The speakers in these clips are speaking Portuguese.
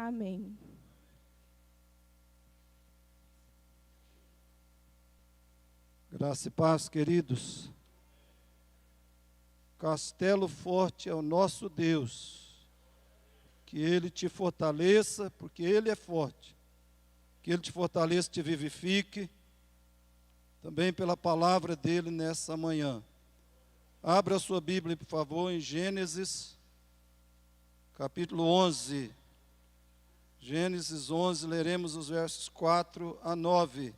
Amém. Graça e paz, queridos. Castelo forte é o nosso Deus. Que Ele te fortaleça, porque Ele é forte. Que Ele te fortaleça, te vivifique. Também pela palavra dEle nessa manhã. Abra a sua Bíblia, por favor, em Gênesis, capítulo 11. Gênesis 11, leremos os versos 4 a 9.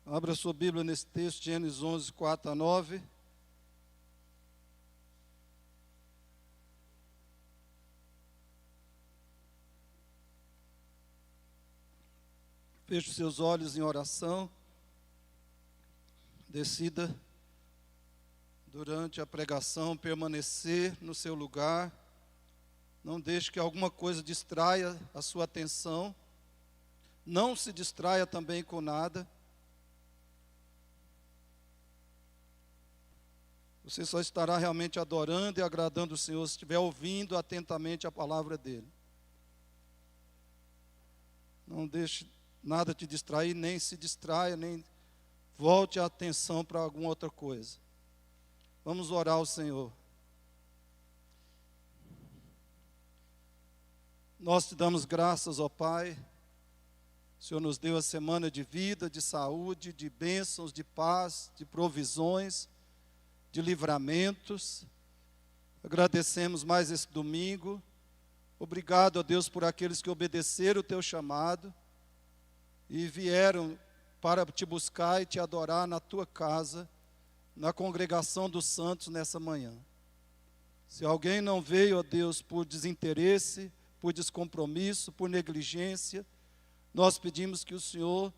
Abra sua Bíblia nesse texto, Gênesis 11, 4 a 9. Feche os seus olhos em oração. Decida, durante a pregação, permanecer no seu lugar. Não deixe que alguma coisa distraia a sua atenção. Não se distraia também com nada. Você só estará realmente adorando e agradando o Senhor se estiver ouvindo atentamente a palavra dEle. Não deixe nada te distrair, nem se distraia, nem volte a atenção para alguma outra coisa. Vamos orar ao Senhor. Nós te damos graças, ó Pai. O Senhor nos deu a semana de vida, de saúde, de bênçãos, de paz, de provisões, de livramentos. Agradecemos mais esse domingo. Obrigado a Deus por aqueles que obedeceram o teu chamado e vieram para te buscar e te adorar na tua casa, na congregação dos santos nessa manhã. Se alguém não veio a Deus por desinteresse, por descompromisso, por negligência, nós pedimos que o Senhor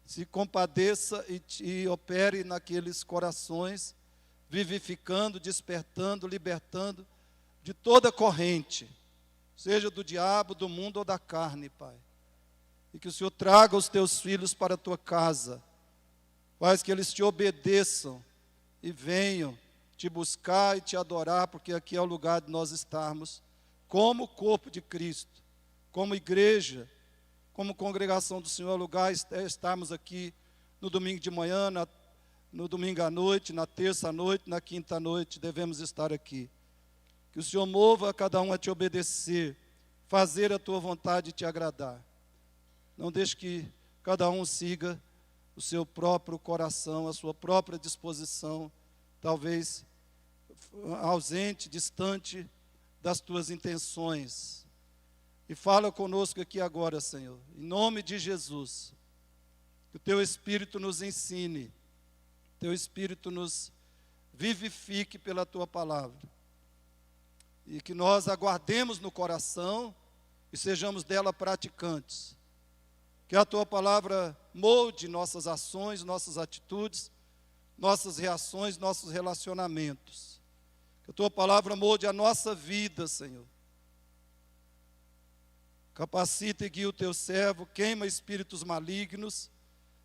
se compadeça e opere naqueles corações, vivificando, despertando, libertando de toda corrente, seja do diabo, do mundo ou da carne, Pai. E que o Senhor traga os teus filhos para a tua casa, faz que eles te obedeçam e venham te buscar e te adorar, porque aqui é o lugar de nós estarmos como corpo de Cristo, como igreja, como congregação do Senhor, é o lugar é estarmos aqui no domingo de manhã, no domingo à noite, na terça à noite, na quinta à noite, devemos estar aqui. Que o Senhor mova cada um a te obedecer, fazer a tua vontade e te agradar. Não deixe que cada um siga o seu próprio coração, a sua própria disposição, talvez ausente, distante das tuas intenções. E fala conosco aqui agora, Senhor, em nome de Jesus, que o teu Espírito nos ensine, o teu Espírito nos vivifique pela tua palavra, e que nós aguardemos no coração e sejamos dela praticantes, que a tua palavra molde nossas ações, nossas atitudes, nossas reações, nossos relacionamentos, que a tua palavra molde a nossa vida, Senhor. Capacita e guia o teu servo, queima espíritos malignos,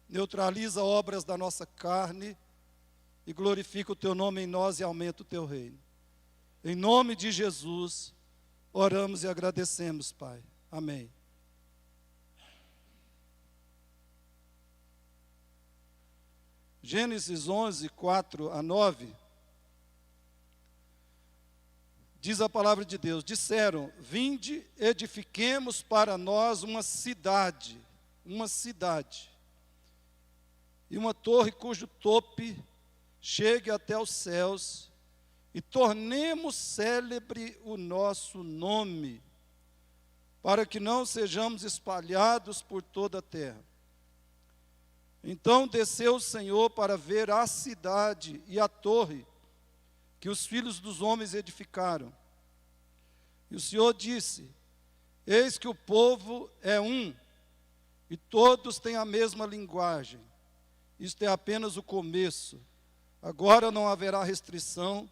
neutraliza obras da nossa carne e glorifica o teu nome em nós e aumenta o teu reino. Em nome de Jesus, oramos e agradecemos, Pai. Amém. Gênesis 11, 4 a 9. Diz a palavra de Deus, disseram, vinde, edifiquemos para nós uma cidade, e uma torre cujo tope chegue até os céus, e tornemos célebre o nosso nome, para que não sejamos espalhados por toda a terra. Então desceu o Senhor para ver a cidade e a torre, que os filhos dos homens edificaram. E o Senhor disse, eis que o povo é um, e todos têm a mesma linguagem. Isto é apenas o começo. Agora não haverá restrição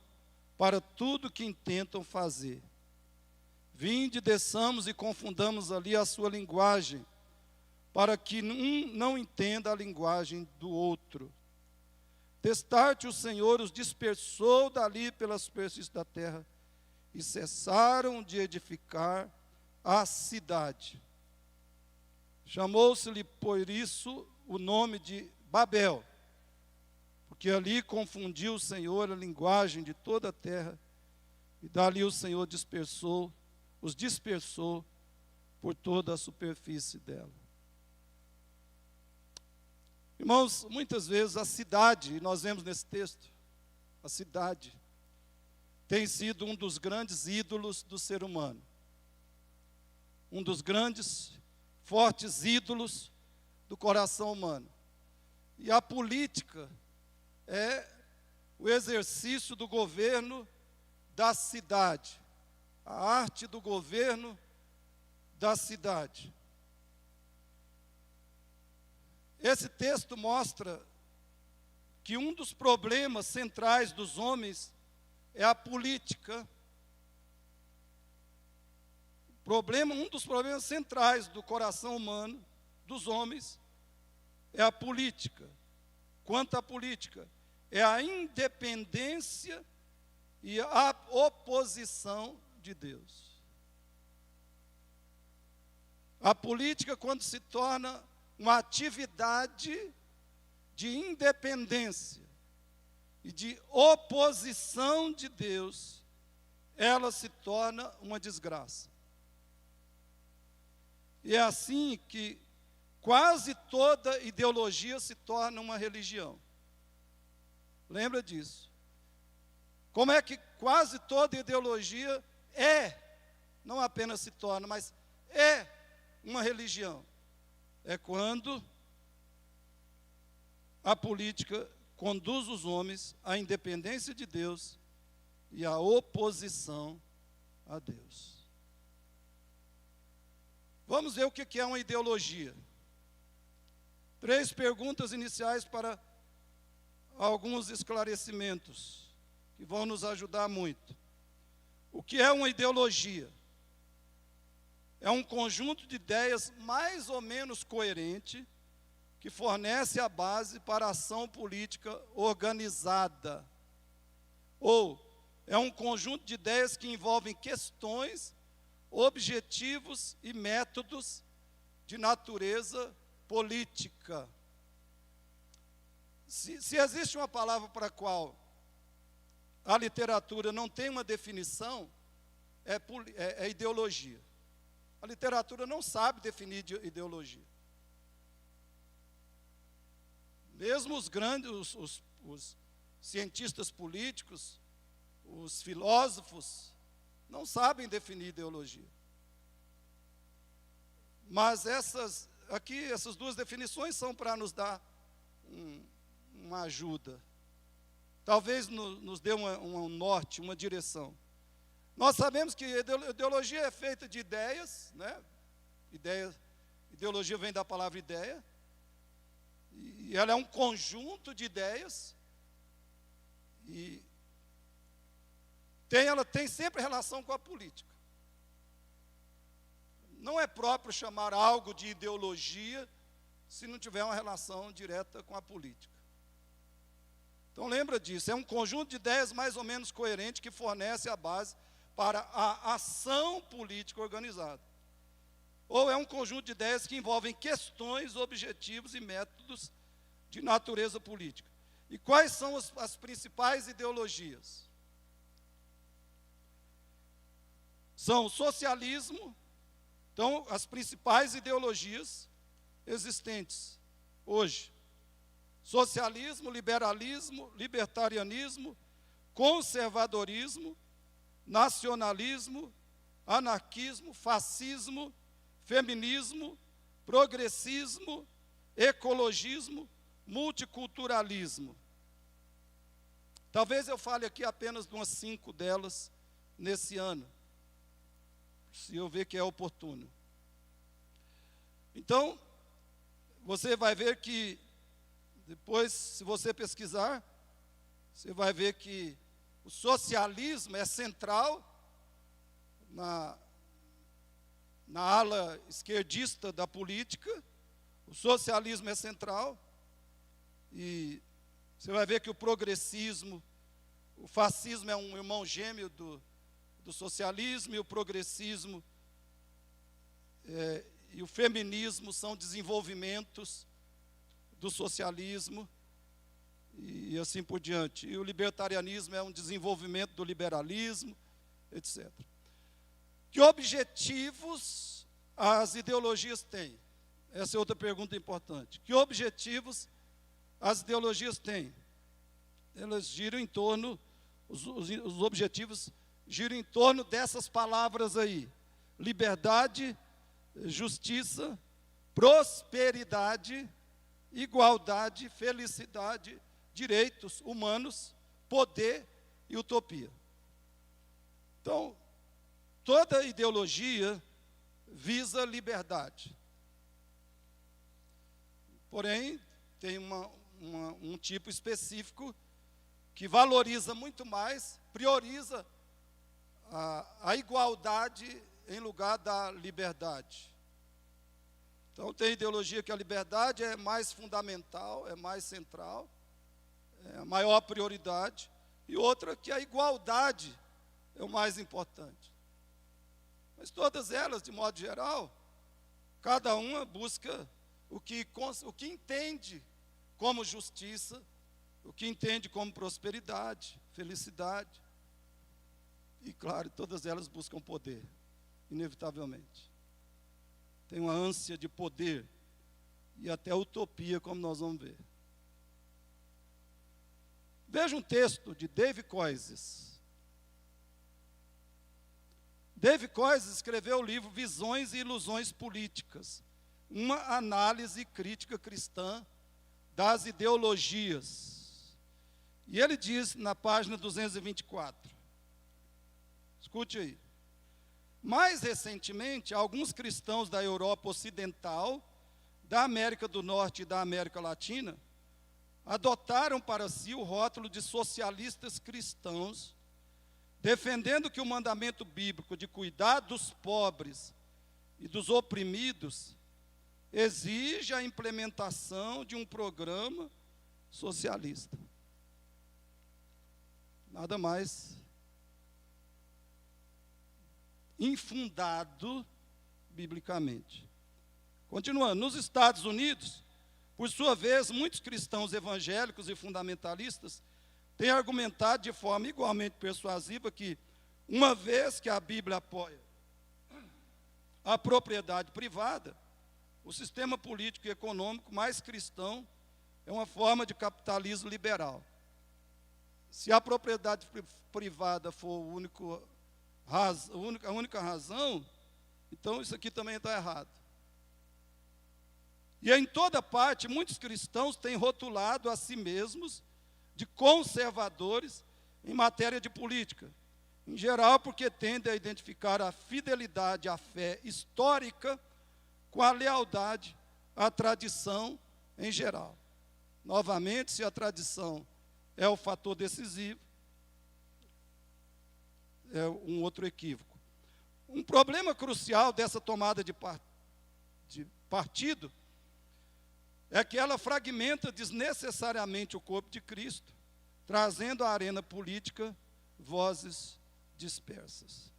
para tudo que intentam fazer. Vinde, desçamos e confundamos ali a sua linguagem, para que um não entenda a linguagem do outro. Destarte o Senhor os dispersou dali pelas superfícies da terra, e cessaram de edificar a cidade. Chamou-se-lhe por isso o nome de Babel, porque ali confundiu o Senhor a linguagem de toda a terra, e dali o Senhor os dispersou por toda a superfície dela. Irmãos, muitas vezes a cidade, e nós vemos nesse texto, a cidade tem sido um dos grandes ídolos do ser humano. Um dos grandes, fortes ídolos do coração humano. E a política é o exercício do governo da cidade, a arte do governo da cidade. Esse texto mostra que um dos problemas centrais dos homens é a política. Um dos problemas centrais do coração humano, dos homens, é a política. Quanto à política, é a independência e a oposição de Deus. A política, quando se torna uma atividade de independência e de oposição de Deus, ela se torna uma desgraça. E é assim que quase toda ideologia se torna uma religião. Lembra disso? Como é que quase toda ideologia não apenas se torna, mas é uma religião? É quando a política conduz os homens à independência de Deus e à oposição a Deus. Vamos ver o que é uma ideologia. 3 perguntas iniciais para alguns esclarecimentos que vão nos ajudar muito. O que é uma ideologia? É um conjunto de ideias mais ou menos coerente que fornece a base para a ação política organizada. Ou é um conjunto de ideias que envolvem questões, objetivos e métodos de natureza política. Se existe uma palavra para a qual a literatura não tem uma definição, é ideologia. A literatura não sabe definir ideologia. Mesmo os grandes, os cientistas políticos, os filósofos, não sabem definir ideologia. Mas essas 2 definições são para nos dar uma ajuda. Talvez nos dê um norte, uma direção. Nós sabemos que ideologia é feita de ideias, né? Ideologia vem da palavra ideia, e ela é um conjunto de ideias, e ela tem sempre relação com a política. Não é próprio chamar algo de ideologia se não tiver uma relação direta com a política. Então lembra disso, é um conjunto de ideias mais ou menos coerente que fornece a base para a ação política organizada. Ou é um conjunto de ideias que envolvem questões, objetivos e métodos de natureza política. E quais são as principais ideologias? São o socialismo. Então, as principais ideologias existentes hoje: socialismo, liberalismo, libertarianismo, conservadorismo, nacionalismo, anarquismo, fascismo, feminismo, progressismo, ecologismo, multiculturalismo. Talvez eu fale aqui apenas de umas 5 delas nesse ano, se eu ver que é oportuno. Então, você vai ver que, depois, se você pesquisar, você vai ver que o socialismo é central na ala esquerdista da política, o socialismo é central, e você vai ver que o progressismo, o fascismo é um irmão gêmeo do socialismo, e o progressismo e o feminismo são desenvolvimentos do socialismo, e assim por diante. E o libertarianismo é um desenvolvimento do liberalismo, etc. Que objetivos as ideologias têm? Essa é outra pergunta importante. Que objetivos as ideologias têm? Elas giram em torno, os objetivos giram em torno dessas palavras aí: liberdade, justiça, prosperidade, igualdade, felicidade, direitos humanos, poder e utopia. Então, toda ideologia visa liberdade. Porém, tem um tipo específico que valoriza muito mais, prioriza a igualdade em lugar da liberdade. Então, tem ideologia que a liberdade é mais fundamental, é mais central, é a maior prioridade, e outra que a igualdade é o mais importante. Mas todas elas, de modo geral, cada uma busca o que entende como justiça, o que entende como prosperidade, felicidade. E, claro, todas elas buscam poder, inevitavelmente. Tem uma ânsia de poder e até utopia, como nós vamos ver. Veja um texto de David Koyzis. David Koyzis escreveu o livro Visões e Ilusões Políticas, uma análise crítica cristã das ideologias. E ele diz na página 224, escute aí: mais recentemente, alguns cristãos da Europa Ocidental, da América do Norte e da América Latina, adotaram para si o rótulo de socialistas cristãos, defendendo que o mandamento bíblico de cuidar dos pobres e dos oprimidos exige a implementação de um programa socialista. Nada mais infundado biblicamente. Continuando, nos Estados Unidos, por sua vez, muitos cristãos evangélicos e fundamentalistas têm argumentado de forma igualmente persuasiva que, uma vez que a Bíblia apoia a propriedade privada, o sistema político e econômico mais cristão é uma forma de capitalismo liberal. Se a propriedade privada for a única razão, então isso aqui também está errado. E em toda parte, muitos cristãos têm rotulado a si mesmos de conservadores em matéria de política, em geral porque tendem a identificar a fidelidade à fé histórica com a lealdade à tradição em geral. Novamente, se a tradição é o fator decisivo, é um outro equívoco. Um problema crucial dessa tomada de partido é que ela fragmenta desnecessariamente o corpo de Cristo, trazendo à arena política vozes dispersas.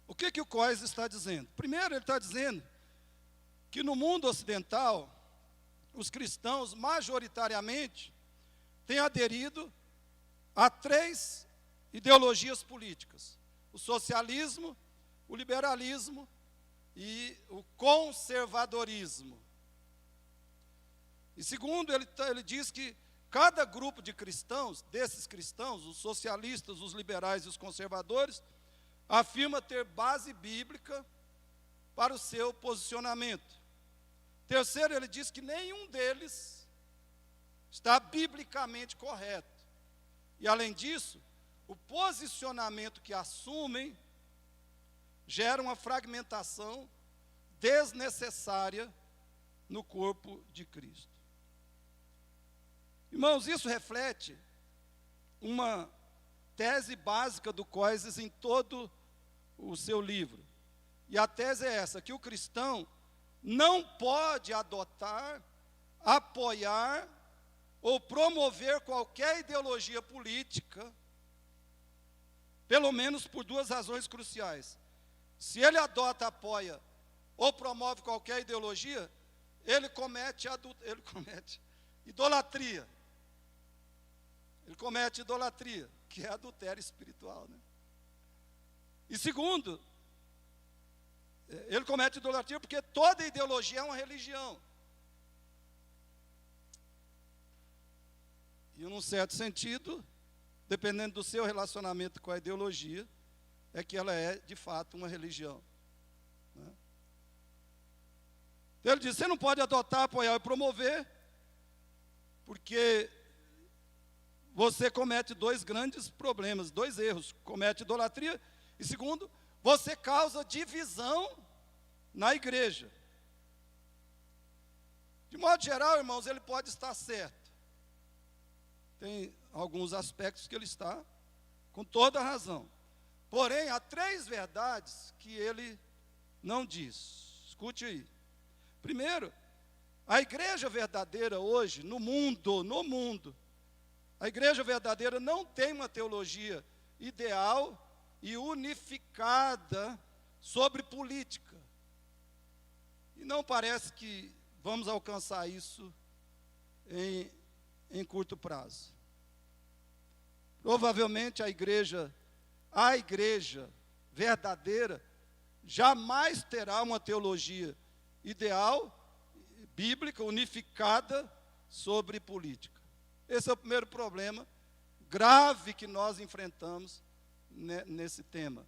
O que o Koyzis está dizendo? Primeiro, ele está dizendo que no mundo ocidental, os cristãos, majoritariamente, têm aderido a 3 ideologias políticas: o socialismo, o liberalismo e o conservadorismo. E segundo, ele diz que cada grupo de cristãos, desses cristãos, os socialistas, os liberais e os conservadores, afirma ter base bíblica para o seu posicionamento. Terceiro, ele diz que nenhum deles está biblicamente correto. E, além disso, o posicionamento que assumem gera uma fragmentação desnecessária no corpo de Cristo. Irmãos, isso reflete uma tese básica do Coises em todo o seu livro. E a tese é essa, que o cristão não pode adotar, apoiar ou promover qualquer ideologia política, pelo menos por duas razões cruciais. Se ele adota, apoia ou promove qualquer ideologia, ele comete idolatria. Ele comete idolatria, que é adultério espiritual, né? E segundo, ele comete idolatria porque toda ideologia é uma religião. E, num certo sentido, dependendo do seu relacionamento com a ideologia, é que ela é, de fato, uma religião, né? Então, ele diz, você não pode adotar, apoiar e promover, porque você comete dois grandes problemas, dois erros. Comete idolatria e, segundo, você causa divisão na igreja. De modo geral, irmãos, ele pode estar certo. Tem alguns aspectos que ele está com toda a razão. Porém, há três verdades que ele não diz. Escute aí. Primeiro, a igreja verdadeira hoje, no mundo, a igreja verdadeira não tem uma teologia ideal e unificada sobre política. E não parece que vamos alcançar isso em curto prazo. Provavelmente a igreja verdadeira jamais terá uma teologia ideal, bíblica, unificada sobre política. Esse é o primeiro problema grave que nós enfrentamos nesse tema,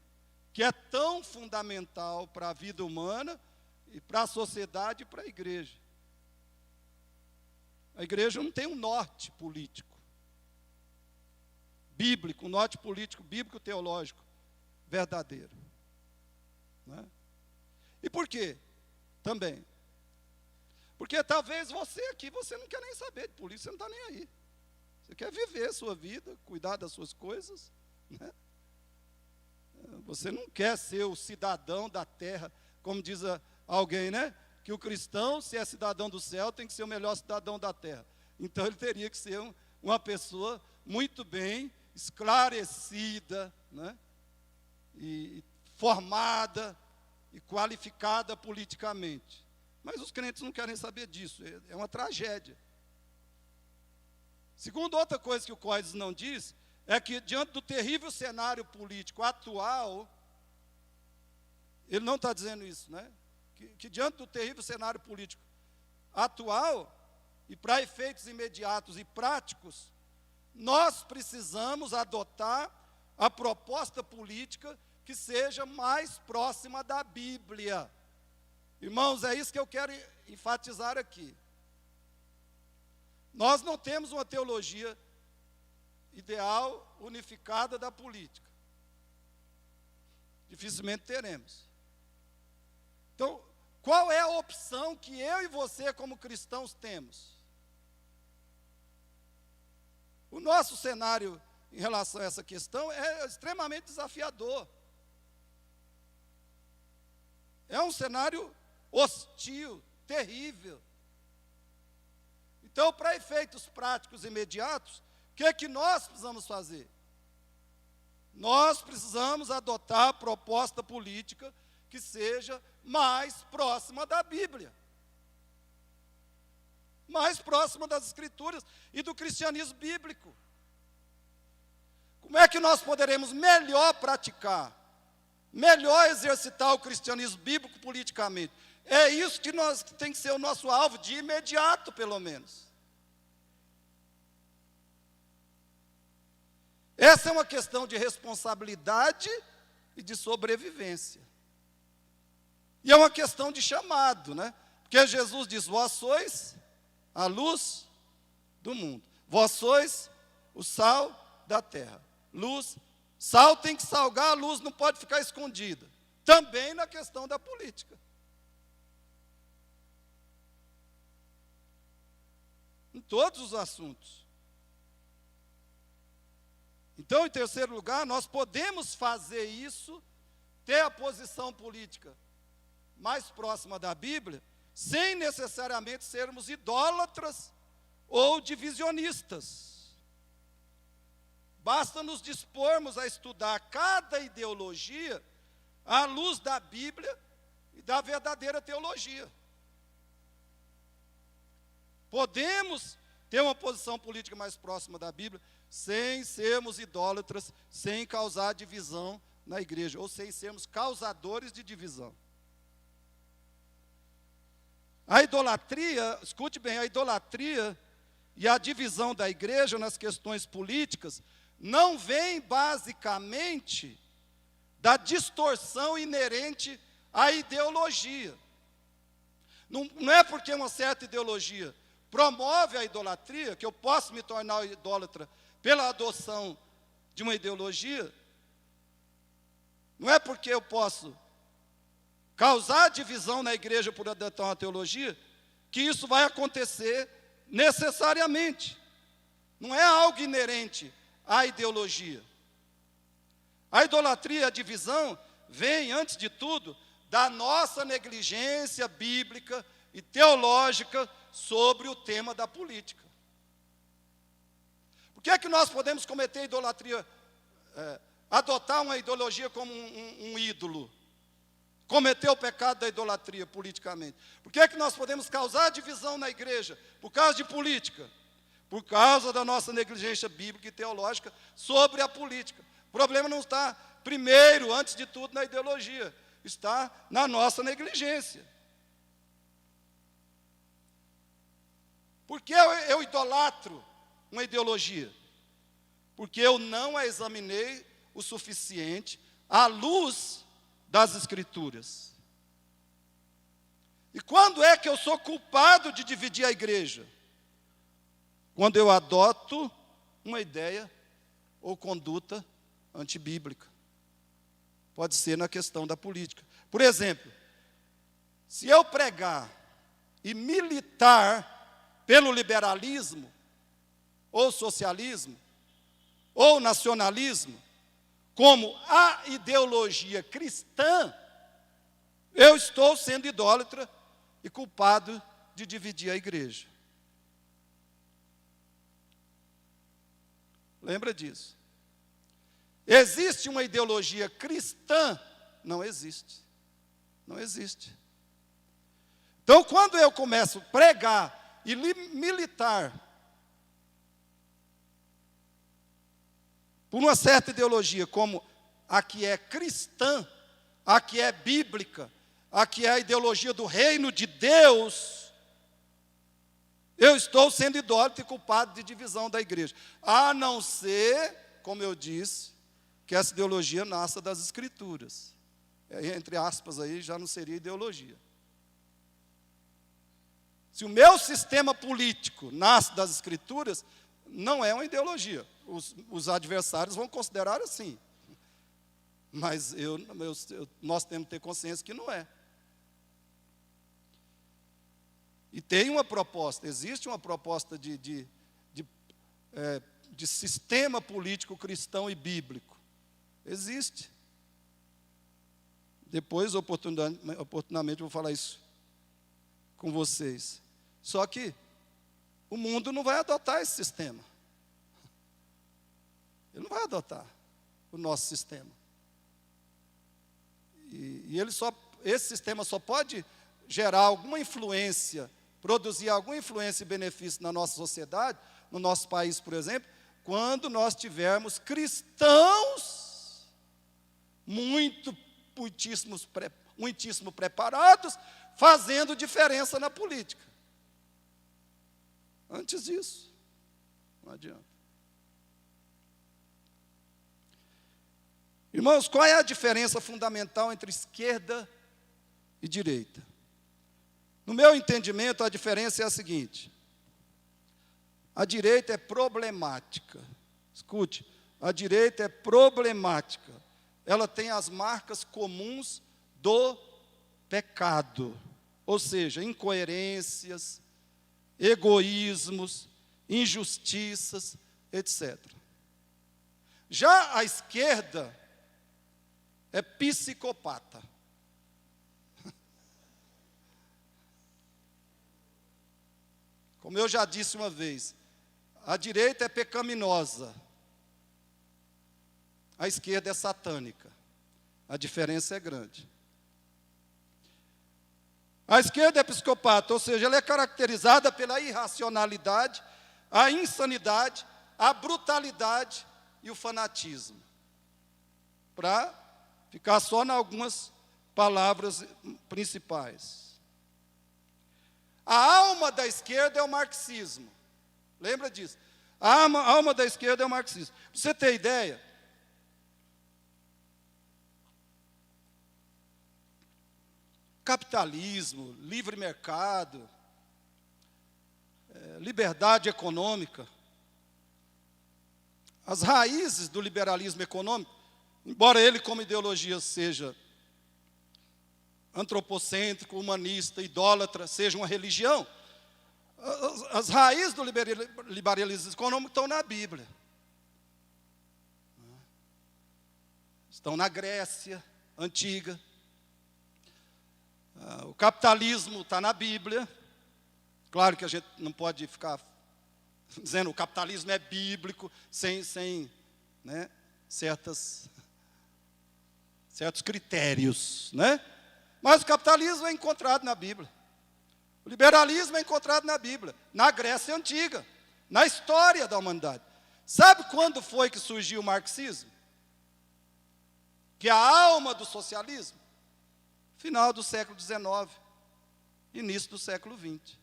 que é tão fundamental para a vida humana e para a sociedade e para a igreja. A igreja não tem um norte político, bíblico, um norte político, bíblico, teológico, verdadeiro, né? E por quê? Também. Porque talvez você aqui, você não quer nem saber de política, você não está nem aí. Você quer viver a sua vida, cuidar das suas coisas, né? Você não quer ser o cidadão da terra, como diz alguém, né? Que o cristão, se é cidadão do céu, tem que ser o melhor cidadão da terra. Então ele teria que ser uma pessoa muito bem esclarecida, né? E formada e qualificada politicamente. Mas os crentes não querem saber disso, é uma tragédia. Segundo, outra coisa que o Coises não diz, é que diante do terrível cenário político atual, ele não está dizendo isso, né? Que diante do terrível cenário político atual, e para efeitos imediatos e práticos, nós precisamos adotar a proposta política que seja mais próxima da Bíblia. Irmãos, é isso que eu quero enfatizar aqui. Nós não temos uma teologia ideal, unificada da política. Dificilmente teremos. Então, qual é a opção que eu e você, como cristãos, temos? O nosso cenário em relação a essa questão é extremamente desafiador. É um cenário hostil, terrível. Então, para efeitos práticos imediatos, o que é que nós precisamos fazer? Nós precisamos adotar a proposta política que seja mais próxima da Bíblia, mais próxima das Escrituras e do cristianismo bíblico. Como é que nós poderemos melhor praticar, melhor exercitar o cristianismo bíblico politicamente? É isso que tem que ser o nosso alvo, de imediato, pelo menos. Essa é uma questão de responsabilidade e de sobrevivência. E é uma questão de chamado, né? Porque Jesus diz, vós sois a luz do mundo. Vós sois o sal da terra. Luz, sal tem que salgar, a luz não pode ficar escondida. Também na questão da política. Em todos os assuntos. Então, em terceiro lugar, nós podemos fazer isso, ter a posição política mais próxima da Bíblia, sem necessariamente sermos idólatras ou divisionistas. Basta nos dispormos a estudar cada ideologia à luz da Bíblia e da verdadeira teologia. Podemos ter uma posição política mais próxima da Bíblia, sem sermos idólatras, sem causar divisão na igreja, ou sem sermos causadores de divisão. A idolatria, escute bem, a idolatria e a divisão da igreja nas questões políticas não vem basicamente da distorção inerente à ideologia. Não é porque uma certa ideologia promove a idolatria, que eu posso me tornar idólatra pela adoção de uma ideologia. Não é porque eu posso causar divisão na igreja por adotar uma teologia, que isso vai acontecer necessariamente. Não é algo inerente à ideologia. A idolatria e a divisão vem, antes de tudo, da nossa negligência bíblica e teológica sobre o tema da política. Por que é que nós podemos cometer idolatria, adotar uma ideologia como um ídolo? Cometer o pecado da idolatria politicamente. Por que é que nós podemos causar divisão na igreja por causa de política? Por causa da nossa negligência bíblica e teológica sobre a política. O problema não está, primeiro, antes de tudo, na ideologia. Está na nossa negligência. Por que eu idolatro uma ideologia? Porque eu não a examinei o suficiente à luz das Escrituras. E quando é que eu sou culpado de dividir a igreja? Quando eu adoto uma ideia ou conduta antibíblica. Pode ser na questão da política. Por exemplo, se eu pregar e militar pelo liberalismo, ou socialismo, ou nacionalismo, como a ideologia cristã, eu estou sendo idólatra e culpado de dividir a igreja. Lembra disso? Existe uma ideologia cristã? Não existe. Não existe. Então, quando eu começo a pregar e militar por uma certa ideologia, como a que é cristã, a que é bíblica, a que é a ideologia do reino de Deus, eu estou sendo idólatra e culpado de divisão da igreja. A não ser, como eu disse, que essa ideologia nasça das Escrituras. Entre aspas aí, já não seria ideologia. Se o meu sistema político nasce das Escrituras, não é uma ideologia. Os adversários vão considerar assim. Mas nós temos que ter consciência que não é. E tem uma proposta, existe uma proposta de sistema político cristão e bíblico. Existe. Depois, oportunamente, eu vou falar isso com vocês. Só que o mundo não vai adotar esse sistema. Ele não vai adotar o nosso sistema. E esse sistema só pode gerar alguma influência, produzir alguma influência e benefício na nossa sociedade, no nosso país, por exemplo, quando nós tivermos cristãos muitíssimo preparados, fazendo diferença na política. Antes disso, não adianta. Irmãos, qual é a diferença fundamental entre esquerda e direita? No meu entendimento, a diferença é a seguinte: a direita é problemática. Escute, a direita é problemática. Ela tem as marcas comuns do pecado, ou seja, incoerências, egoísmos, injustiças, etc. Já a esquerda é psicopata. Como eu já disse uma vez, a direita é pecaminosa, a esquerda é satânica. A diferença é grande. A esquerda é psicopata, ou seja, ela é caracterizada pela irracionalidade, a insanidade, a brutalidade e o fanatismo. Para ficar só em algumas palavras principais. A alma da esquerda é o marxismo. Lembra disso? A alma da esquerda é o marxismo. Para você ter ideia, capitalismo, livre mercado, liberdade econômica, as raízes do liberalismo econômico, embora ele como ideologia seja antropocêntrico, humanista, idólatra, seja uma religião, as raízes do liberalismo econômico estão na Bíblia. Estão na Grécia antiga. O capitalismo está na Bíblia. Claro que a gente não pode ficar dizendo que o capitalismo é bíblico, sem né, certos critérios, né? Mas o capitalismo é encontrado na Bíblia. O liberalismo é encontrado na Bíblia, na Grécia Antiga, na história da humanidade. Sabe quando foi que surgiu o marxismo? Que é a alma do socialismo? Final do século XIX, início do século XX.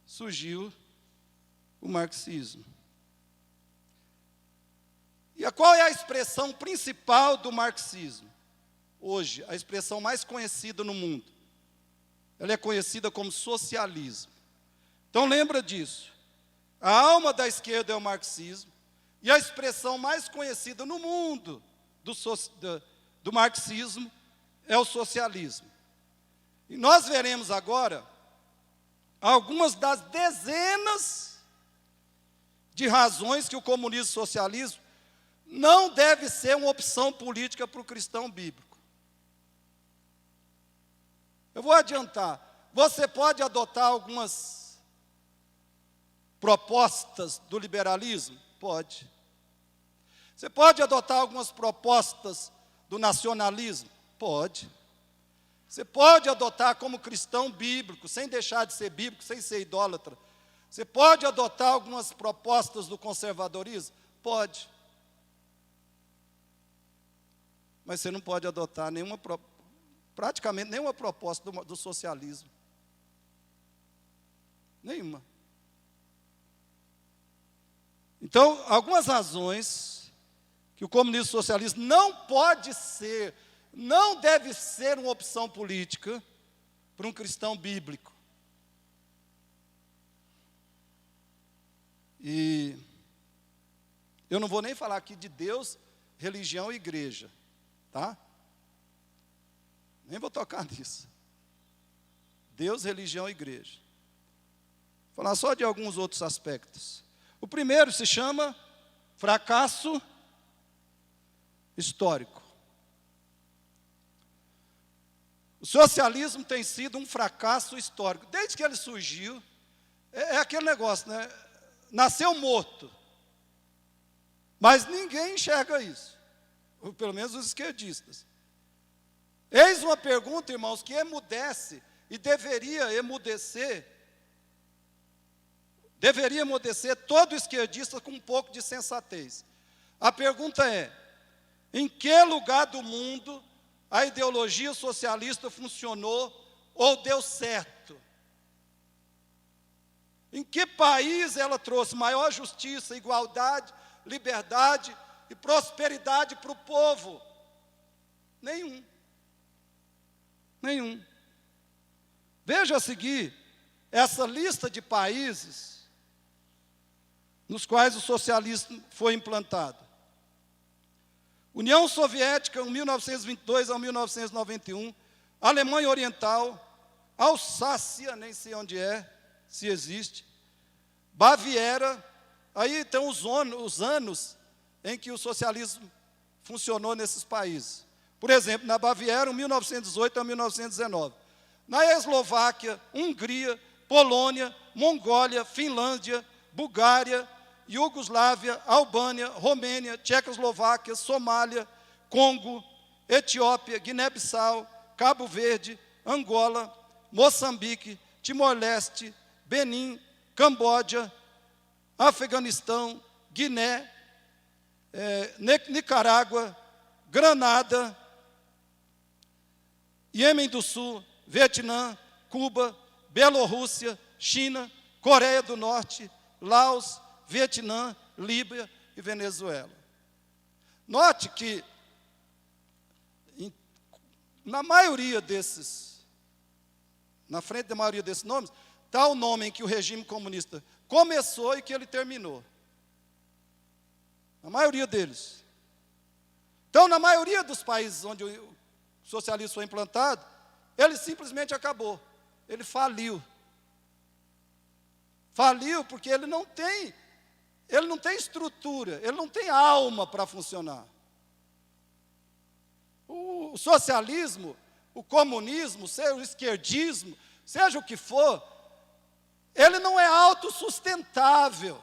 Surgiu o marxismo. E qual é a expressão principal do marxismo? Hoje, a expressão mais conhecida no mundo. Ela é conhecida como socialismo. Então lembra disso. A alma da esquerda é o marxismo. E a expressão mais conhecida no mundo do marxismo é o socialismo. E nós veremos agora algumas das dezenas de razões que o comunismo e o socialismo não deve ser uma opção política para o cristão bíblico. Eu vou adiantar. Você pode adotar algumas propostas do liberalismo? Pode. Você pode adotar algumas propostas do nacionalismo? Pode. Você pode adotar como cristão bíblico, sem deixar de ser bíblico, sem ser idólatra. Você pode adotar algumas propostas do conservadorismo? Pode. Mas você não pode adotar praticamente nenhuma proposta do socialismo. Nenhuma. Então, algumas razões que o comunismo socialista não deve ser uma opção política para um cristão bíblico. E eu não vou nem falar aqui de Deus, religião e igreja, tá? Nem vou tocar nisso. Deus, religião e igreja. Vou falar só de alguns outros aspectos. O primeiro se chama fracasso histórico. O socialismo tem sido um fracasso histórico. Desde que ele surgiu, é aquele negócio, né? Nasceu morto. Mas ninguém enxerga isso. Ou pelo menos os esquerdistas. Eis uma pergunta, irmãos, que emudece e deveria emudecer todo esquerdista com um pouco de sensatez. A pergunta é: em que lugar do mundo a ideologia socialista funcionou ou deu certo? Em que país ela trouxe maior justiça, igualdade, liberdade e prosperidade para o povo? Nenhum. Nenhum. Veja a seguir essa lista de países nos quais o socialismo foi implantado. União Soviética, em 1922 a 1991, Alemanha Oriental, Alsácia, nem sei onde é, se existe, Baviera, aí estão os anos em que o socialismo funcionou nesses países. Por exemplo, na Baviera, 1918 a 1919. Na Eslováquia, Hungria, Polônia, Mongólia, Finlândia, Bulgária, Iugoslávia, Albânia, Romênia, Tchecoslováquia, Somália, Congo, Etiópia, Guiné-Bissau, Cabo Verde, Angola, Moçambique, Timor-Leste, Benin, Camboja, Afeganistão, Guiné, Nicarágua, Granada, Iêmen do Sul, Vietnã, Cuba, Bielorrússia, China, Coreia do Norte, Laos, Vietnã, Líbia e Venezuela. Note que, na frente da maioria desses nomes, está o nome em que o regime comunista começou e que ele terminou. A maioria deles. Então, na maioria dos países onde o socialismo foi implantado, ele simplesmente acabou. Ele faliu. Faliu porque ele não tem estrutura, ele não tem alma para funcionar. O socialismo, o comunismo, seja o esquerdismo, seja o que for, ele não é autossustentável.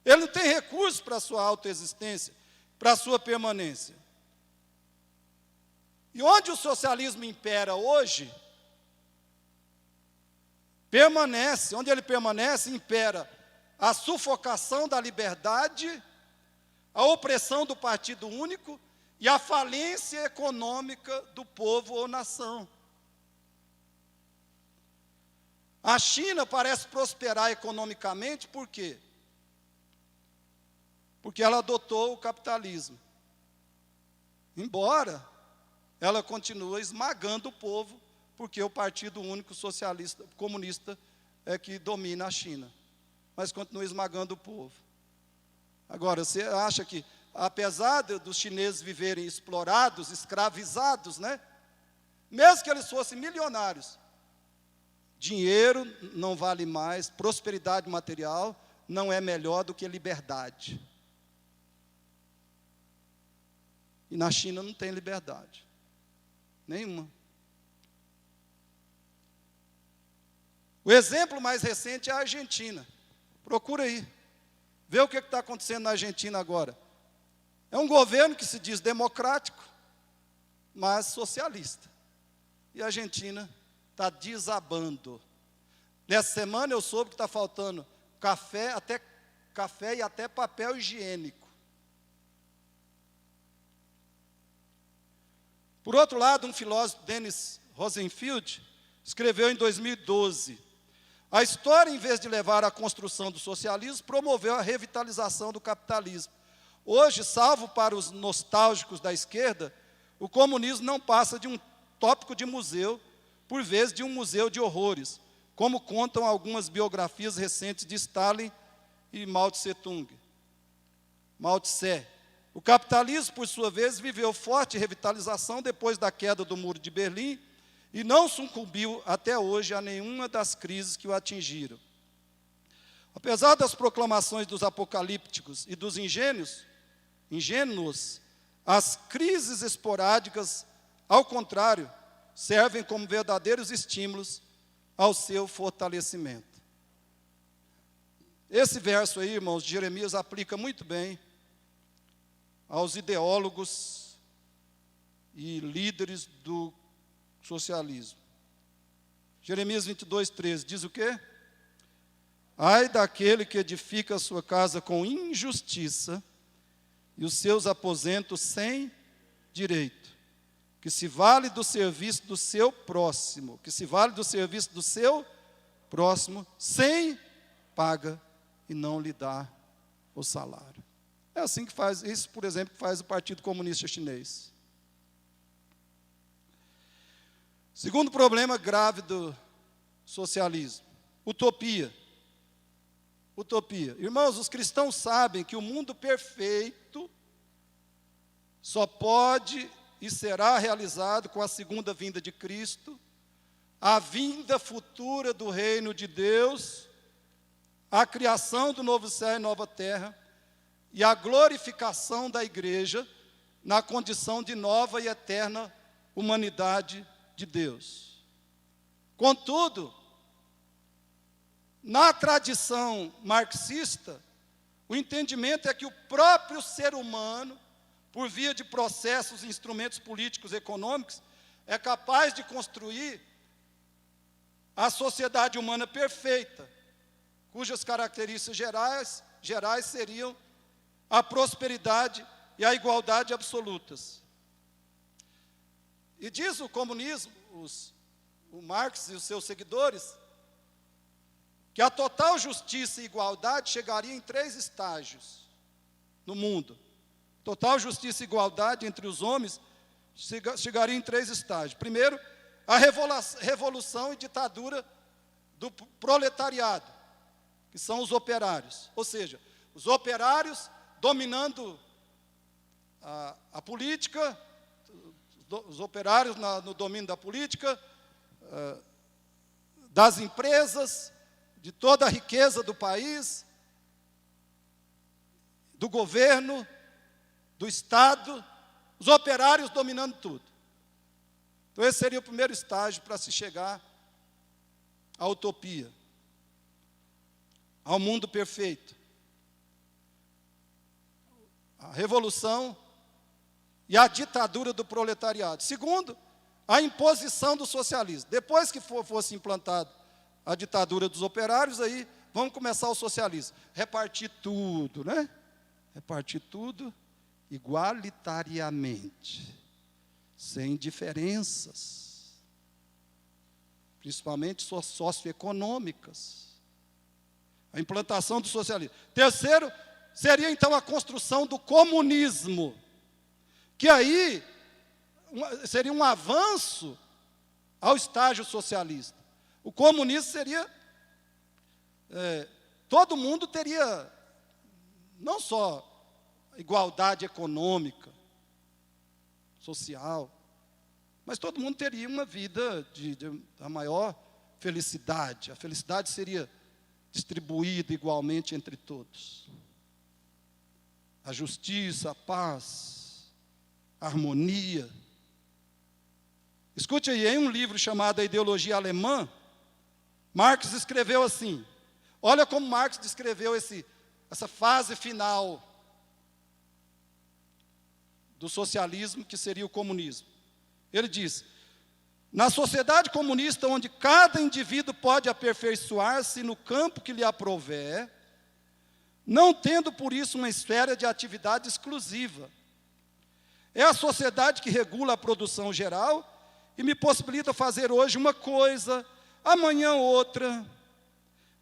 Ele não tem recursos para a sua autoexistência, para a sua permanência. E onde o socialismo impera hoje, onde ele permanece, impera a sufocação da liberdade, a opressão do partido único e a falência econômica do povo ou nação. A China parece prosperar economicamente, por quê? Porque ela adotou o capitalismo. Embora ela continue esmagando o povo, porque o Partido Único Socialista Comunista é que domina a China. Mas continua esmagando o povo. Agora, você acha que, apesar dos chineses viverem explorados, escravizados, né? Mesmo que eles fossem milionários, dinheiro não vale mais, prosperidade material não é melhor do que liberdade. E na China não tem liberdade. Nenhuma. O exemplo mais recente é a Argentina. Procura aí. Vê o que está acontecendo na Argentina agora. É um governo que se diz democrático, mas socialista. E a Argentina está desabando. Nessa semana eu soube que está faltando café e até papel higiênico. Por outro lado, um filósofo, Dennis Rosenfield, escreveu em 2012, a história, em vez de levar à construção do socialismo, promoveu a revitalização do capitalismo. Hoje, salvo para os nostálgicos da esquerda, o comunismo não passa de um tópico de museu, por vez de um museu de horrores, como contam algumas biografias recentes de Stalin e Mao Tse-tung. Mao Tse. O capitalismo, por sua vez, viveu forte revitalização depois da queda do Muro de Berlim e não sucumbiu até hoje a nenhuma das crises que o atingiram. Apesar das proclamações dos apocalípticos e dos ingênuos, as crises esporádicas, ao contrário, servem como verdadeiros estímulos ao seu fortalecimento. Esse verso aí, irmãos, de Jeremias, aplica muito bem aos ideólogos e líderes do socialismo. Jeremias 22:13 diz o quê? Ai daquele que edifica a sua casa com injustiça e os seus aposentos sem direito, que se vale do serviço do seu próximo, sem paga e não lhe dá o salário. É assim que faz, isso, por exemplo, que faz o Partido Comunista Chinês. Segundo problema grave do socialismo, utopia. Utopia. Irmãos, os cristãos sabem que o mundo perfeito só pode e será realizado com a segunda vinda de Cristo, a vinda futura do reino de Deus, a criação do novo céu e nova terra, e a glorificação da igreja na condição de nova e eterna humanidade de Deus. Contudo, na tradição marxista, o entendimento é que o próprio ser humano, por via de processos e instrumentos políticos e econômicos, é capaz de construir a sociedade humana perfeita, cujas características gerais seriam a prosperidade e a igualdade absolutas. E diz o comunismo, o Marx e os seus seguidores, que a total justiça e igualdade chegaria em 3 estágios no mundo. Total justiça e igualdade entre os homens chegaria em 3 estágios. Primeiro, a revolução e ditadura do proletariado, que são os operários. Ou seja, os operários dominando a política, os operários no domínio da política, das empresas, de toda a riqueza do país, do governo, do Estado, os operários dominando tudo. Então esse seria o primeiro estágio para se chegar à utopia, ao mundo perfeito. A revolução e a ditadura do proletariado. Segundo, a imposição do socialismo. Depois que fosse implantado a ditadura dos operários, aí vamos começar o socialismo. Repartir tudo, né? Repartir tudo igualitariamente, sem diferenças, principalmente socioeconômicas. A implantação do socialismo. Terceiro, seria então a construção do comunismo, que aí seria um avanço ao estágio socialista. O comunismo seria, todo mundo teria, não só igualdade econômica, social, mas todo mundo teria uma vida de maior felicidade. A felicidade seria distribuída igualmente entre todos. A justiça, a paz, a harmonia. Escute aí, em um livro chamado A Ideologia Alemã, Marx escreveu assim, olha como Marx descreveu essa fase final do socialismo, que seria o comunismo. Ele diz: na sociedade comunista, onde cada indivíduo pode aperfeiçoar-se no campo que lhe aprouver, não tendo por isso uma esfera de atividade exclusiva. É a sociedade que regula a produção geral e me possibilita fazer hoje uma coisa, amanhã outra,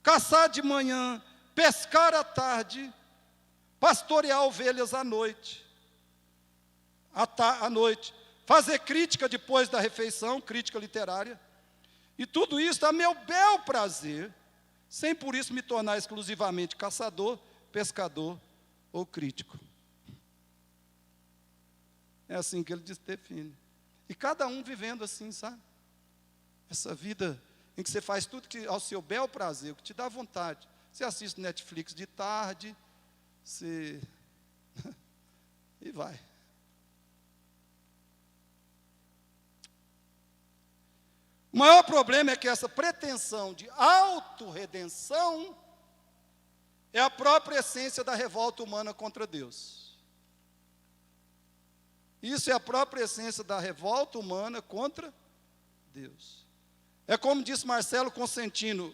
caçar de manhã, pescar à tarde, pastorear ovelhas à noite, fazer crítica depois da refeição, crítica literária, e tudo isso a meu bel prazer, sem por isso me tornar exclusivamente caçador, pescador ou crítico. É assim que ele define. E cada um vivendo assim, sabe? Essa vida em que você faz tudo que ao seu bel prazer, o que te dá vontade. Você assiste Netflix de tarde, você... e vai. O maior problema é que essa pretensão de autorredenção é a própria essência da revolta humana contra Deus. Isso é a própria essência da revolta humana contra Deus. É como disse Marcelo Consentino,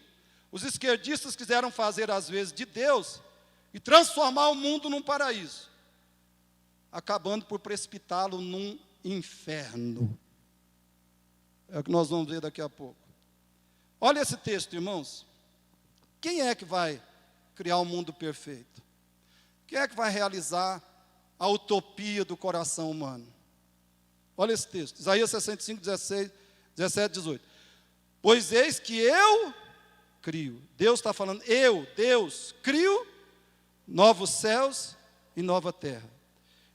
os esquerdistas quiseram fazer às vezes de Deus e transformar o mundo num paraíso, acabando por precipitá-lo num inferno. É o que nós vamos ver daqui a pouco. Olha esse texto, irmãos. Quem é que vai criar um mundo perfeito? Quem é que vai realizar a utopia do coração humano? Olha esse texto, Isaías 65, 17, 18. Pois eis que eu crio, Deus está falando, Deus, crio novos céus e nova terra.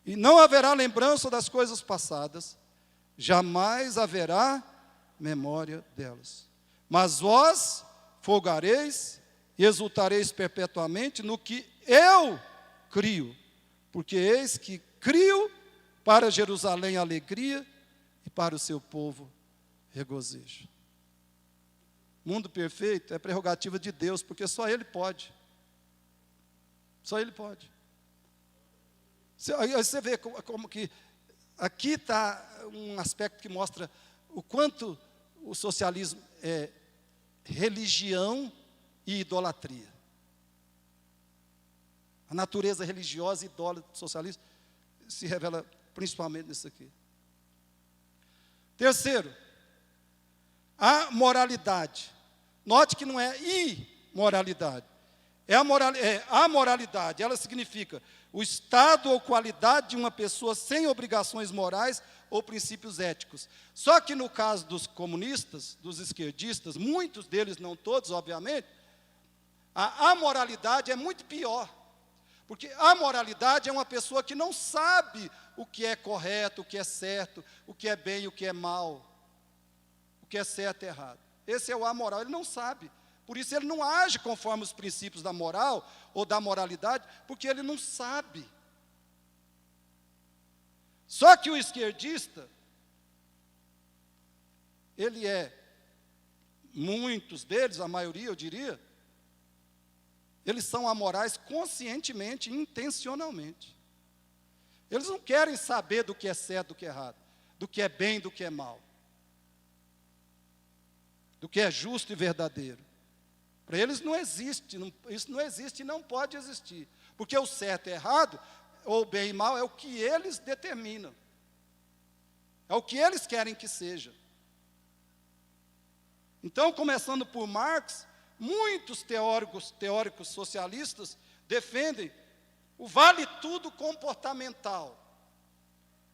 E não haverá lembrança das coisas passadas, jamais haverá memória delas. Mas vós folgareis e exultareis perpetuamente no que eu crio, porque eis que crio para Jerusalém alegria e para o seu povo regozijo. Mundo perfeito é prerrogativa de Deus, porque só Ele pode. Só Ele pode. Aí você vê como que aqui está um aspecto que mostra o quanto o socialismo é religião e idolatria. A natureza religiosa e idólatra do socialismo se revela principalmente nisso aqui. Terceiro, a moralidade. Note que não é imoralidade. É a moralidade. Ela significa o estado ou qualidade de uma pessoa sem obrigações morais ou princípios éticos. Só que no caso dos comunistas, dos esquerdistas, muitos deles, não todos, obviamente, a amoralidade é muito pior. Porque a moralidade é uma pessoa que não sabe o que é correto, o que é certo, o que é bem e o que é mal, o que é certo e errado. Esse é o amoral, ele não sabe. Por isso ele não age conforme os princípios da moral ou da moralidade, porque ele não sabe. Só que o esquerdista, ele é, muitos deles, a maioria eu diria, eles são amorais conscientemente e intencionalmente. Eles não querem saber do que é certo, do que é errado, do que é bem, do que é mal, do que é justo e verdadeiro. Para eles não existe, isso não existe e não pode existir. Porque o certo e errado, ou bem e mal, é o que eles determinam. É o que eles querem que seja. Então, começando por Marx, muitos teóricos socialistas defendem o vale-tudo comportamental.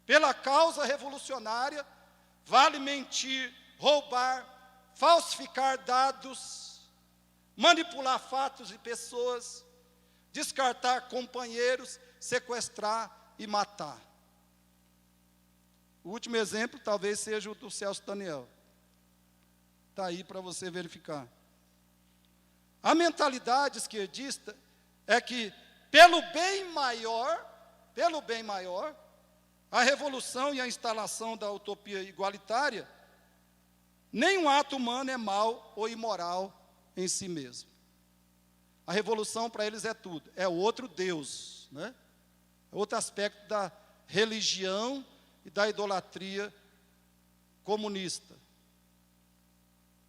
Pela causa revolucionária, vale mentir, roubar, falsificar dados, manipular fatos e pessoas, descartar companheiros, sequestrar e matar. O último exemplo talvez seja o do Celso Daniel. Está aí para você verificar. A mentalidade esquerdista é que, pelo bem maior, a revolução e a instalação da utopia igualitária, nenhum ato humano é mau ou imoral em si mesmo. A revolução para eles é tudo, é outro Deus, né? É outro aspecto da religião e da idolatria comunista.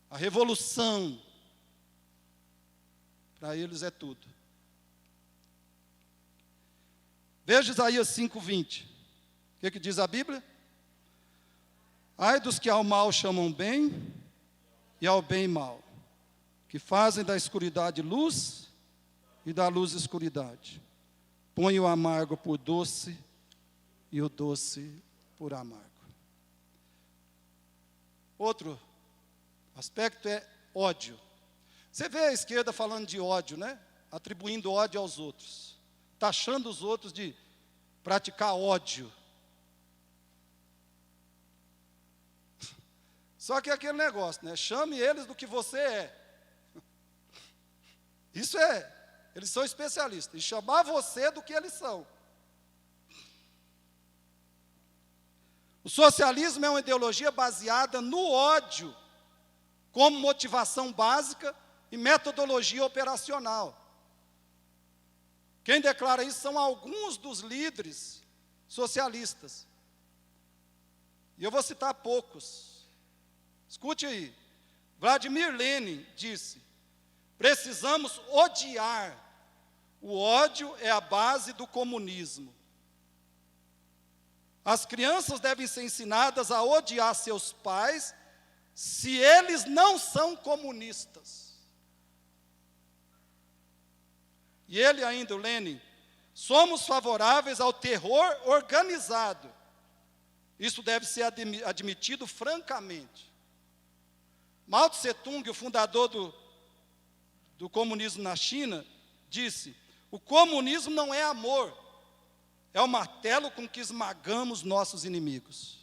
A revolução para eles é tudo. Veja Isaías 5:20. O que diz a Bíblia? Ai dos que ao mal chamam bem e ao bem mal, que fazem da escuridade luz e da luz escuridade. Põe o amargo por doce e o doce por amargo. Outro aspecto é ódio. Você vê a esquerda falando de ódio, né? Atribuindo ódio aos outros, taxando os outros de praticar ódio. Só que é aquele negócio, né? Chame eles do que você é. Isso eles são especialistas em chamar você do que eles são. O socialismo é uma ideologia baseada no ódio como motivação básica e metodologia operacional. Quem declara isso são alguns dos líderes socialistas. E eu vou citar poucos. Escute aí. Vladimir Lenin disse: precisamos odiar. O ódio é a base do comunismo. As crianças devem ser ensinadas a odiar seus pais se eles não são comunistas. E ele ainda, o Lenin, somos favoráveis ao terror organizado. Isso deve ser admitido francamente. Mao Tse-tung, o fundador do comunismo na China, disse: o comunismo não é amor, é o martelo com que esmagamos nossos inimigos.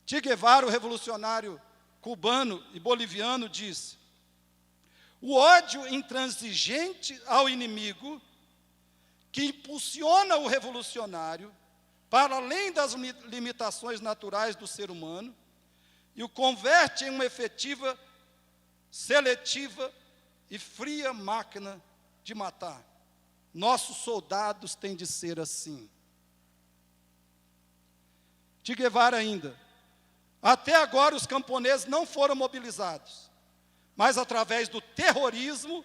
Che Guevara, o revolucionário cubano e boliviano, disse: o ódio intransigente ao inimigo, que impulsiona o revolucionário para além das limitações naturais do ser humano e o converte em uma efetiva, seletiva e fria máquina de matar. Nossos soldados têm de ser assim. Che Guevara ainda: até agora os camponeses não foram mobilizados, mas através do terrorismo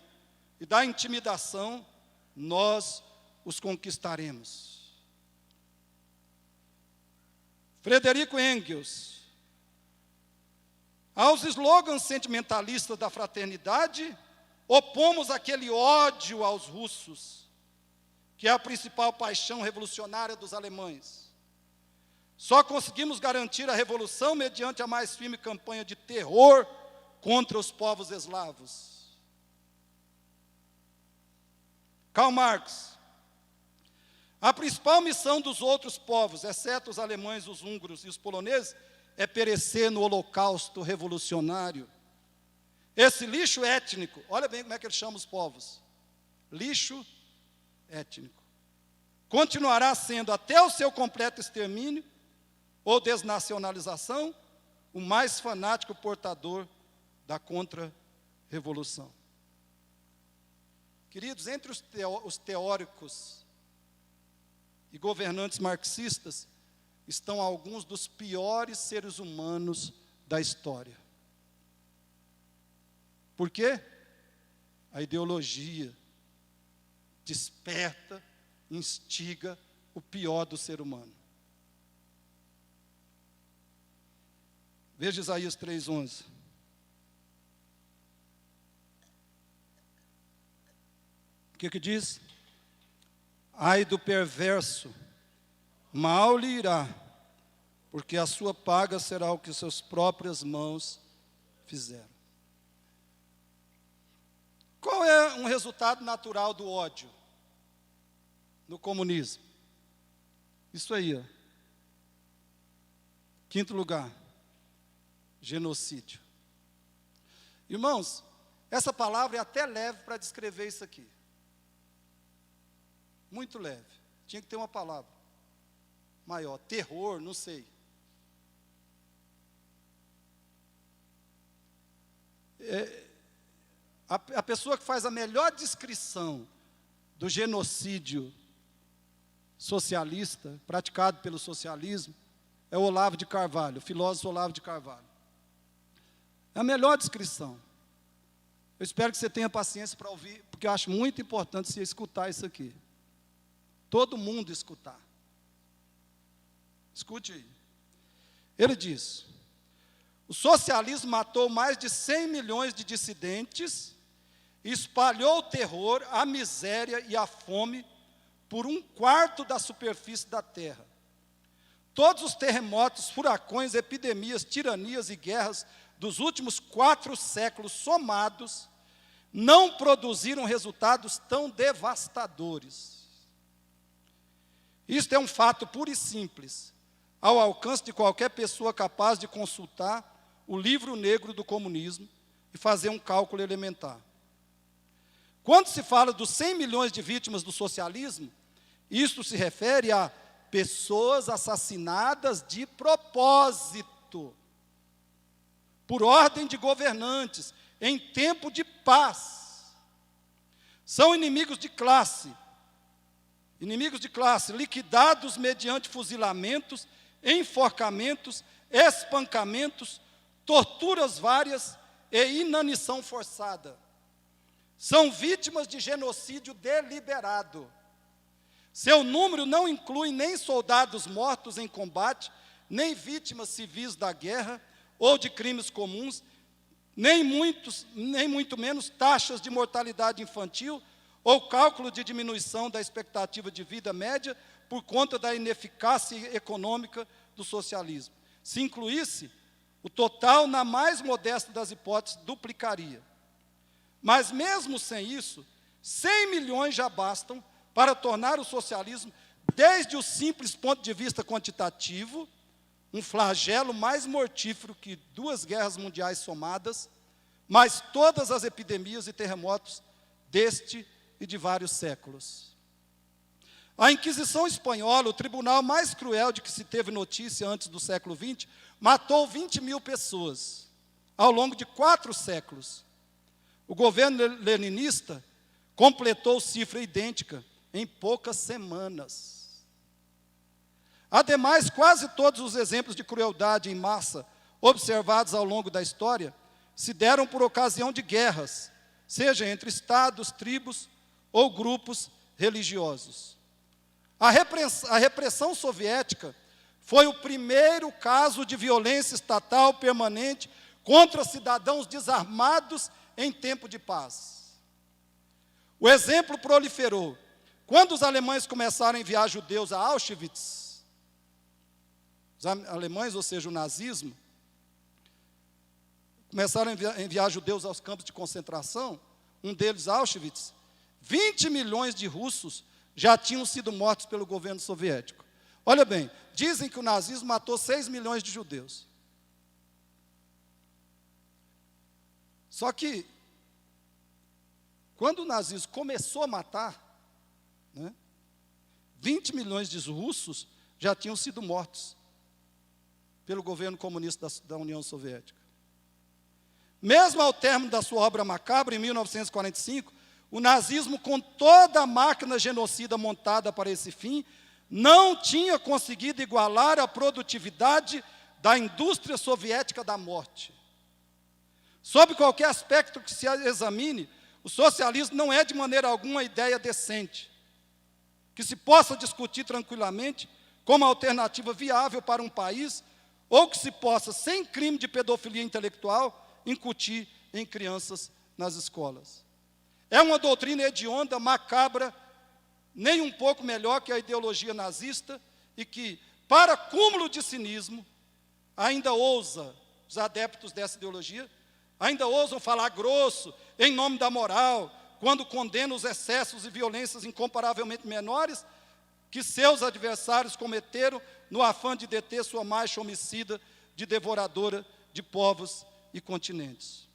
e da intimidação, nós os conquistaremos. Frederico Engels: aos slogans sentimentalistas da fraternidade, opomos aquele ódio aos russos, que é a principal paixão revolucionária dos alemães. Só conseguimos garantir a revolução mediante a mais firme campanha de terror contra os povos eslavos. Karl Marx: a principal missão dos outros povos, exceto os alemães, os húngaros e os poloneses, é perecer no holocausto revolucionário. Esse lixo étnico, olha bem como é que ele chama os povos: lixo étnico, continuará sendo, até o seu completo extermínio ou desnacionalização, o mais fanático portador da contra-revolução. Queridos, entre os teóricos e governantes marxistas estão alguns dos piores seres humanos da história. Por quê? A ideologia desperta, instiga o pior do ser humano. Veja Isaías 3:11. O que diz? Ai do perverso, mal lhe irá, porque a sua paga será o que suas próprias mãos fizeram. Qual é um resultado natural do ódio no comunismo? Isso aí, ó. Quinto lugar, genocídio. Irmãos, essa palavra é até leve para descrever isso aqui. Muito leve. Tinha que ter uma palavra maior. Terror, não sei. A pessoa que faz a melhor descrição do genocídio socialista, praticado pelo socialismo, é o Olavo de Carvalho, o filósofo Olavo de Carvalho. É a melhor descrição. Eu espero que você tenha paciência para ouvir, porque eu acho muito importante você escutar isso aqui. Todo mundo escutar. Escute aí. Ele diz: o socialismo matou mais de 100 milhões de dissidentes e espalhou o terror, a miséria e a fome por 1/4 da superfície da terra. Todos os terremotos, furacões, epidemias, tiranias e guerras dos últimos 4 séculos somados não produziram resultados tão devastadores. Isto é um fato puro e simples, ao alcance de qualquer pessoa capaz de consultar o livro negro do comunismo e fazer um cálculo elementar. Quando se fala dos 100 milhões de vítimas do socialismo, isto se refere a pessoas assassinadas de propósito, por ordem de governantes, em tempo de paz. São inimigos de classe, liquidados mediante fuzilamentos, enforcamentos, espancamentos, torturas várias e inanição forçada. São vítimas de genocídio deliberado. Seu número não inclui nem soldados mortos em combate, nem vítimas civis da guerra ou de crimes comuns, nem muito menos taxas de mortalidade infantil ou cálculo de diminuição da expectativa de vida média por conta da ineficácia econômica do socialismo. Se incluísse, o total, na mais modesta das hipóteses, duplicaria. Mas mesmo sem isso, 100 milhões já bastam para tornar o socialismo, desde o simples ponto de vista quantitativo, um flagelo mais mortífero que 2 guerras mundiais somadas, mas todas as epidemias e terremotos deste e de vários séculos. A Inquisição Espanhola, o tribunal mais cruel de que se teve notícia antes do século XX, matou 20 mil pessoas ao longo de 4 séculos. O governo leninista completou cifra idêntica em poucas semanas. Ademais, quase todos os exemplos de crueldade em massa observados ao longo da história se deram por ocasião de guerras, seja entre estados, tribos ou grupos religiosos. A repressão soviética foi o primeiro caso de violência estatal permanente contra cidadãos desarmados em tempo de paz. O exemplo proliferou. Quando os alemães começaram a enviar judeus a Auschwitz, os alemães, ou seja, o nazismo, começaram a enviar judeus aos campos de concentração, um deles Auschwitz, 20 milhões de russos já tinham sido mortos pelo governo soviético. Olha bem, dizem que o nazismo matou 6 milhões de judeus. Só que, quando o nazismo começou a matar, 20 milhões de russos já tinham sido mortos pelo governo comunista da União Soviética. Mesmo ao término da sua obra macabra, em 1945, o nazismo, com toda a máquina genocida montada para esse fim, não tinha conseguido igualar a produtividade da indústria soviética da morte. Sob qualquer aspecto que se examine, o socialismo não é de maneira alguma ideia decente, que se possa discutir tranquilamente como alternativa viável para um país, ou que se possa, sem crime de pedofilia intelectual, incutir em crianças nas escolas. É uma doutrina hedionda, macabra, nem um pouco melhor que a ideologia nazista, e que, para cúmulo de cinismo, ainda ousa, os adeptos dessa ideologia, ainda ousam falar grosso, em nome da moral, quando condenam os excessos e violências incomparavelmente menores que seus adversários cometeram no afã de deter sua marcha homicida de devoradora de povos e continentes.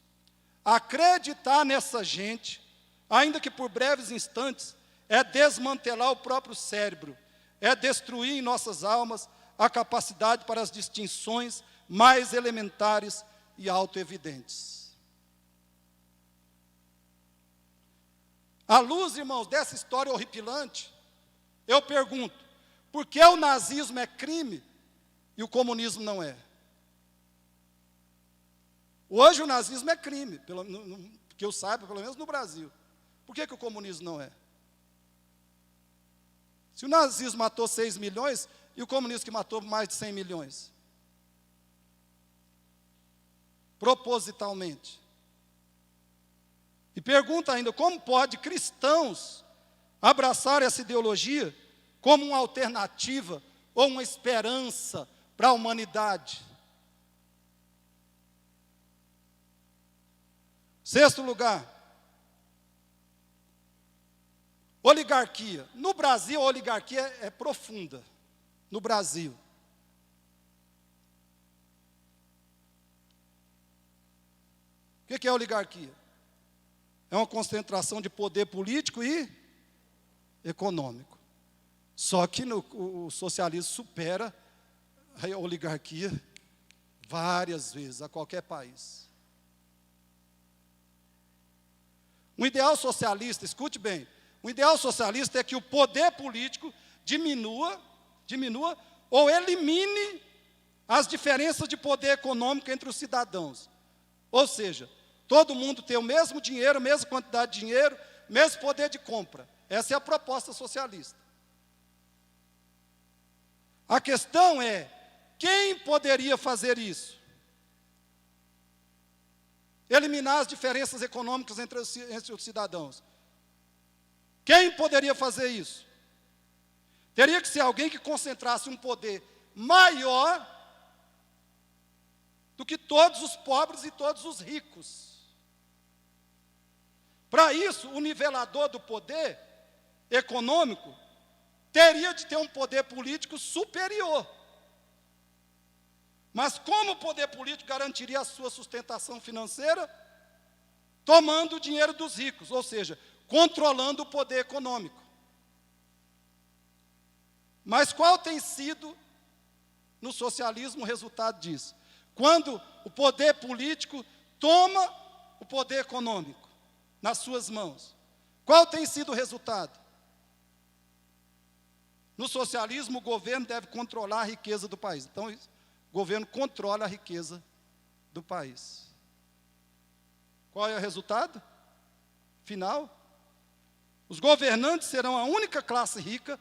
Acreditar nessa gente, ainda que por breves instantes, é desmantelar o próprio cérebro, é destruir em nossas almas a capacidade para as distinções mais elementares e autoevidentes. À luz, irmãos, dessa história horripilante, eu pergunto, por que o nazismo é crime e o comunismo não é? Hoje o nazismo é crime, que eu saiba, pelo menos no Brasil. Por que o comunismo não é? Se o nazismo matou 6 milhões, e o comunismo que matou mais de 100 milhões? Propositalmente. E pergunta ainda, como pode cristãos abraçar essa ideologia como uma alternativa ou uma esperança para a humanidade? Sexto lugar, oligarquia. No Brasil, a oligarquia é profunda. No Brasil. O que é oligarquia? É uma concentração de poder político e econômico. Só que o socialismo supera a oligarquia várias vezes, a qualquer país. Um ideal socialista, escute bem, um ideal socialista é que o poder político diminua ou elimine as diferenças de poder econômico entre os cidadãos. Ou seja, todo mundo tem o mesmo dinheiro, a mesma quantidade de dinheiro, mesmo poder de compra. Essa é a proposta socialista. A questão é, quem poderia fazer isso? Eliminar as diferenças econômicas entre os cidadãos. Quem poderia fazer isso? Teria que ser alguém que concentrasse um poder maior do que todos os pobres e todos os ricos. Para isso, o nivelador do poder econômico teria de ter um poder político superior. Mas como o poder político garantiria a sua sustentação financeira? Tomando o dinheiro dos ricos, ou seja, controlando o poder econômico. Mas qual tem sido, no socialismo, o resultado disso? Quando o poder político toma o poder econômico nas suas mãos. Qual tem sido o resultado? No socialismo, o governo deve controlar a riqueza do país. Então, o governo controla a riqueza do país. Qual é o resultado final? Os governantes serão a única classe rica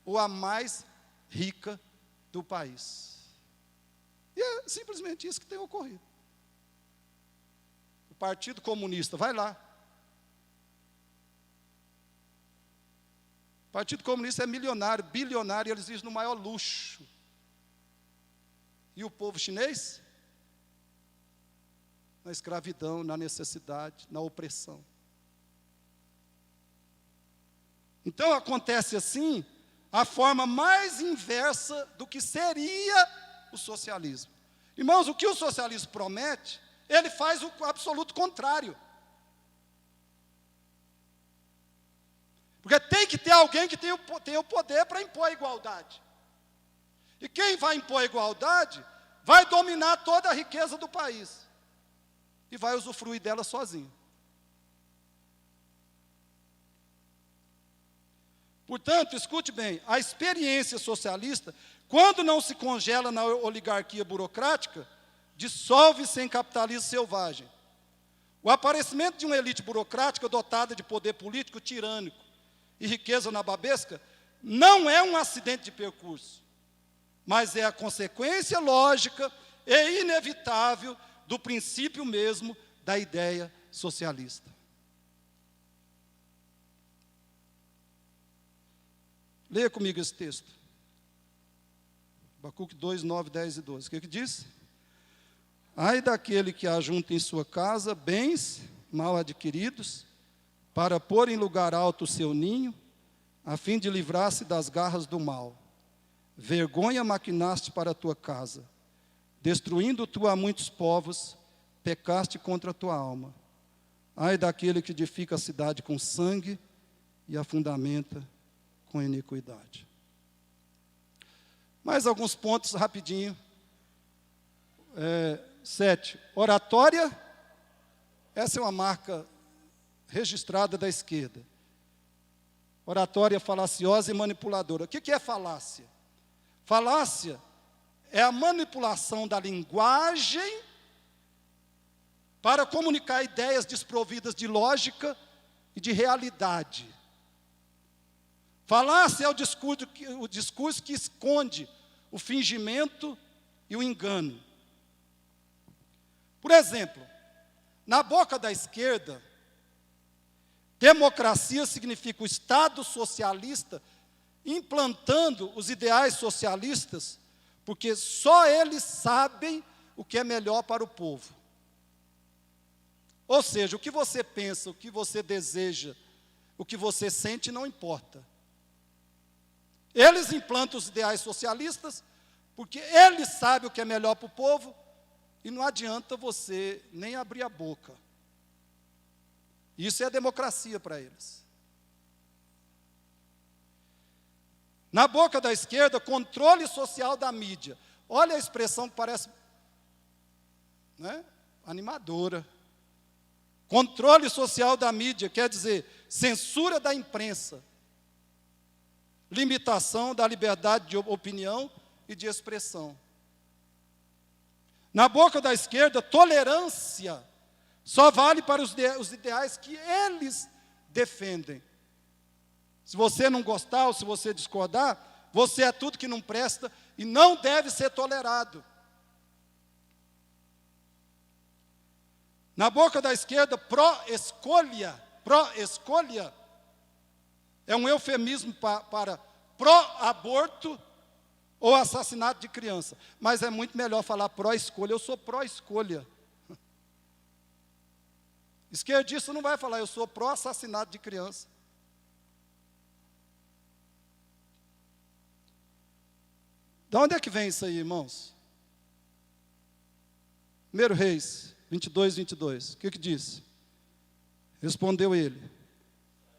ou a mais rica do país. E é simplesmente isso que tem ocorrido. O Partido Comunista, vai lá. O Partido Comunista é milionário, bilionário, e eles vivem no maior luxo. E o povo chinês? Na escravidão, na necessidade, na opressão. Então acontece assim, a forma mais inversa do que seria o socialismo. Irmãos, o que o socialismo promete, ele faz o absoluto contrário. Porque tem que ter alguém que tenha o poder para impor a igualdade. E quem vai impor a igualdade, vai dominar toda a riqueza do país. E vai usufruir dela sozinho. Portanto, escute bem, a experiência socialista, quando não se congela na oligarquia burocrática, dissolve-se em capitalismo selvagem. O aparecimento de uma elite burocrática dotada de poder político tirânico e riqueza nababesca não é um acidente de percurso, mas é a consequência lógica e inevitável do princípio mesmo da ideia socialista. Leia comigo esse texto. Abacuque 2, 9, 10 e 12. O que diz? Ai daquele que ajunta em sua casa bens mal adquiridos, para pôr em lugar alto o seu ninho, a fim de livrar-se das garras do mal. Vergonha maquinaste para a tua casa, destruindo tu a muitos povos, pecaste contra a tua alma. Ai daquele que edifica a cidade com sangue e a fundamenta com iniquidade. Mais alguns pontos rapidinho. 7. Oratória. Essa é uma marca registrada da esquerda. Oratória falaciosa e manipuladora. O que é falácia? Falácia é a manipulação da linguagem para comunicar ideias desprovidas de lógica e de realidade. Falácia é o discurso que esconde o fingimento e o engano. Por exemplo, na boca da esquerda, democracia significa o Estado socialista implantando os ideais socialistas, porque só eles sabem o que é melhor para o povo. Ou seja, o que você pensa, o que você deseja, o que você sente não importa. Eles implantam os ideais socialistas, porque eles sabem o que é melhor para o povo, e não adianta você nem abrir a boca. Isso é democracia para eles. Na boca da esquerda, controle social da mídia. Olha a expressão que parece, né, animadora. Controle social da mídia quer dizer censura da imprensa, limitação da liberdade de opinião e de expressão. Na boca da esquerda, tolerância só vale para os ideais que eles defendem. Se você não gostar ou se você discordar, você é tudo que não presta e não deve ser tolerado. Na boca da esquerda, pró-escolha é um eufemismo para pró-aborto ou assassinato de criança. Mas é muito melhor falar pró-escolha. Eu sou pró-escolha. Esquerdista não vai falar, eu sou pró-assassinato de criança. De onde é que vem isso aí, irmãos? 1 Reis 22, 22. O que diz? Respondeu ele: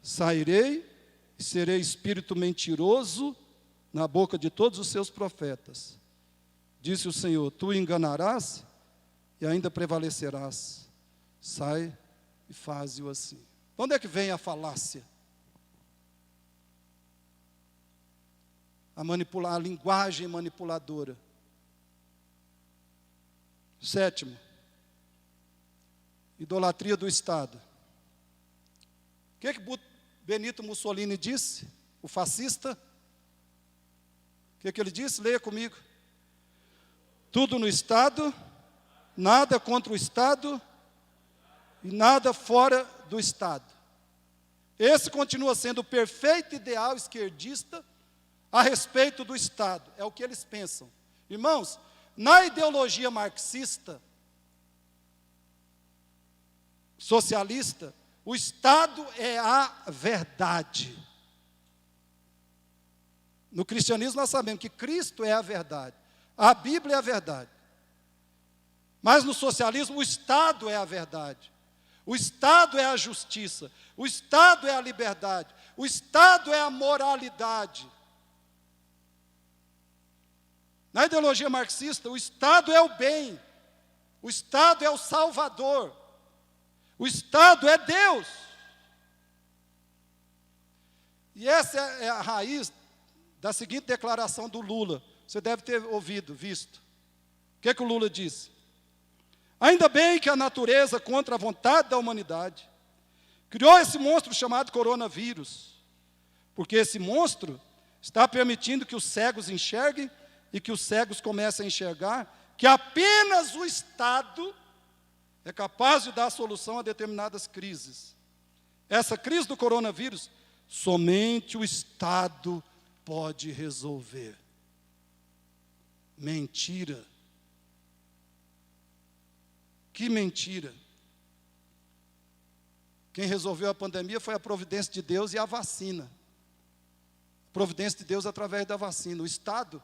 sairei e serei espírito mentiroso na boca de todos os seus profetas. Disse o Senhor: tu enganarás e ainda prevalecerás. Sai e faze-o assim. De onde é que vem a falácia? A linguagem manipuladora. Sétimo, idolatria do Estado. O que Benito Mussolini disse? O fascista? O que ele disse? Leia comigo. Tudo no Estado, nada contra o Estado e nada fora do Estado. Esse continua sendo o perfeito ideal esquerdista a respeito do Estado. É o que eles pensam. Irmãos, na ideologia marxista, socialista, o Estado é a verdade. No cristianismo nós sabemos que Cristo é a verdade. A Bíblia é a verdade. Mas no socialismo o Estado é a verdade. O Estado é a justiça. O Estado é a liberdade. O Estado é a moralidade. Na ideologia marxista, o Estado é o bem. O Estado é o Salvador. O Estado é Deus. E essa é a raiz da seguinte declaração do Lula. Você deve ter ouvido, visto. O que o Lula disse? Ainda bem que a natureza, contra a vontade da humanidade, criou esse monstro chamado coronavírus, porque esse monstro está permitindo que os cegos enxerguem e que os cegos comecem a enxergar que apenas o Estado é capaz de dar solução a determinadas crises. Essa crise do coronavírus, somente o Estado pode resolver. Mentira. Que mentira. Quem resolveu a pandemia foi a providência de Deus e a vacina. A providência de Deus através da vacina. O Estado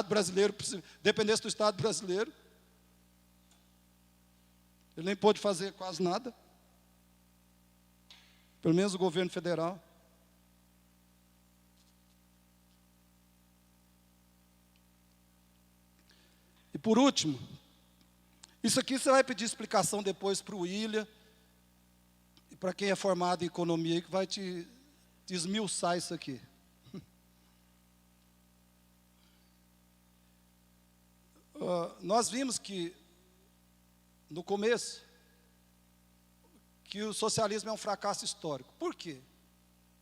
brasileiro, dependesse do Estado brasileiro, ele nem pôde fazer quase nada. Pelo menos o governo federal. E por último, isso aqui você vai pedir explicação depois para o William, e para quem é formado em economia, que vai te esmiuçar isso aqui. Nós vimos que, no começo, que o socialismo é um fracasso histórico. Por quê?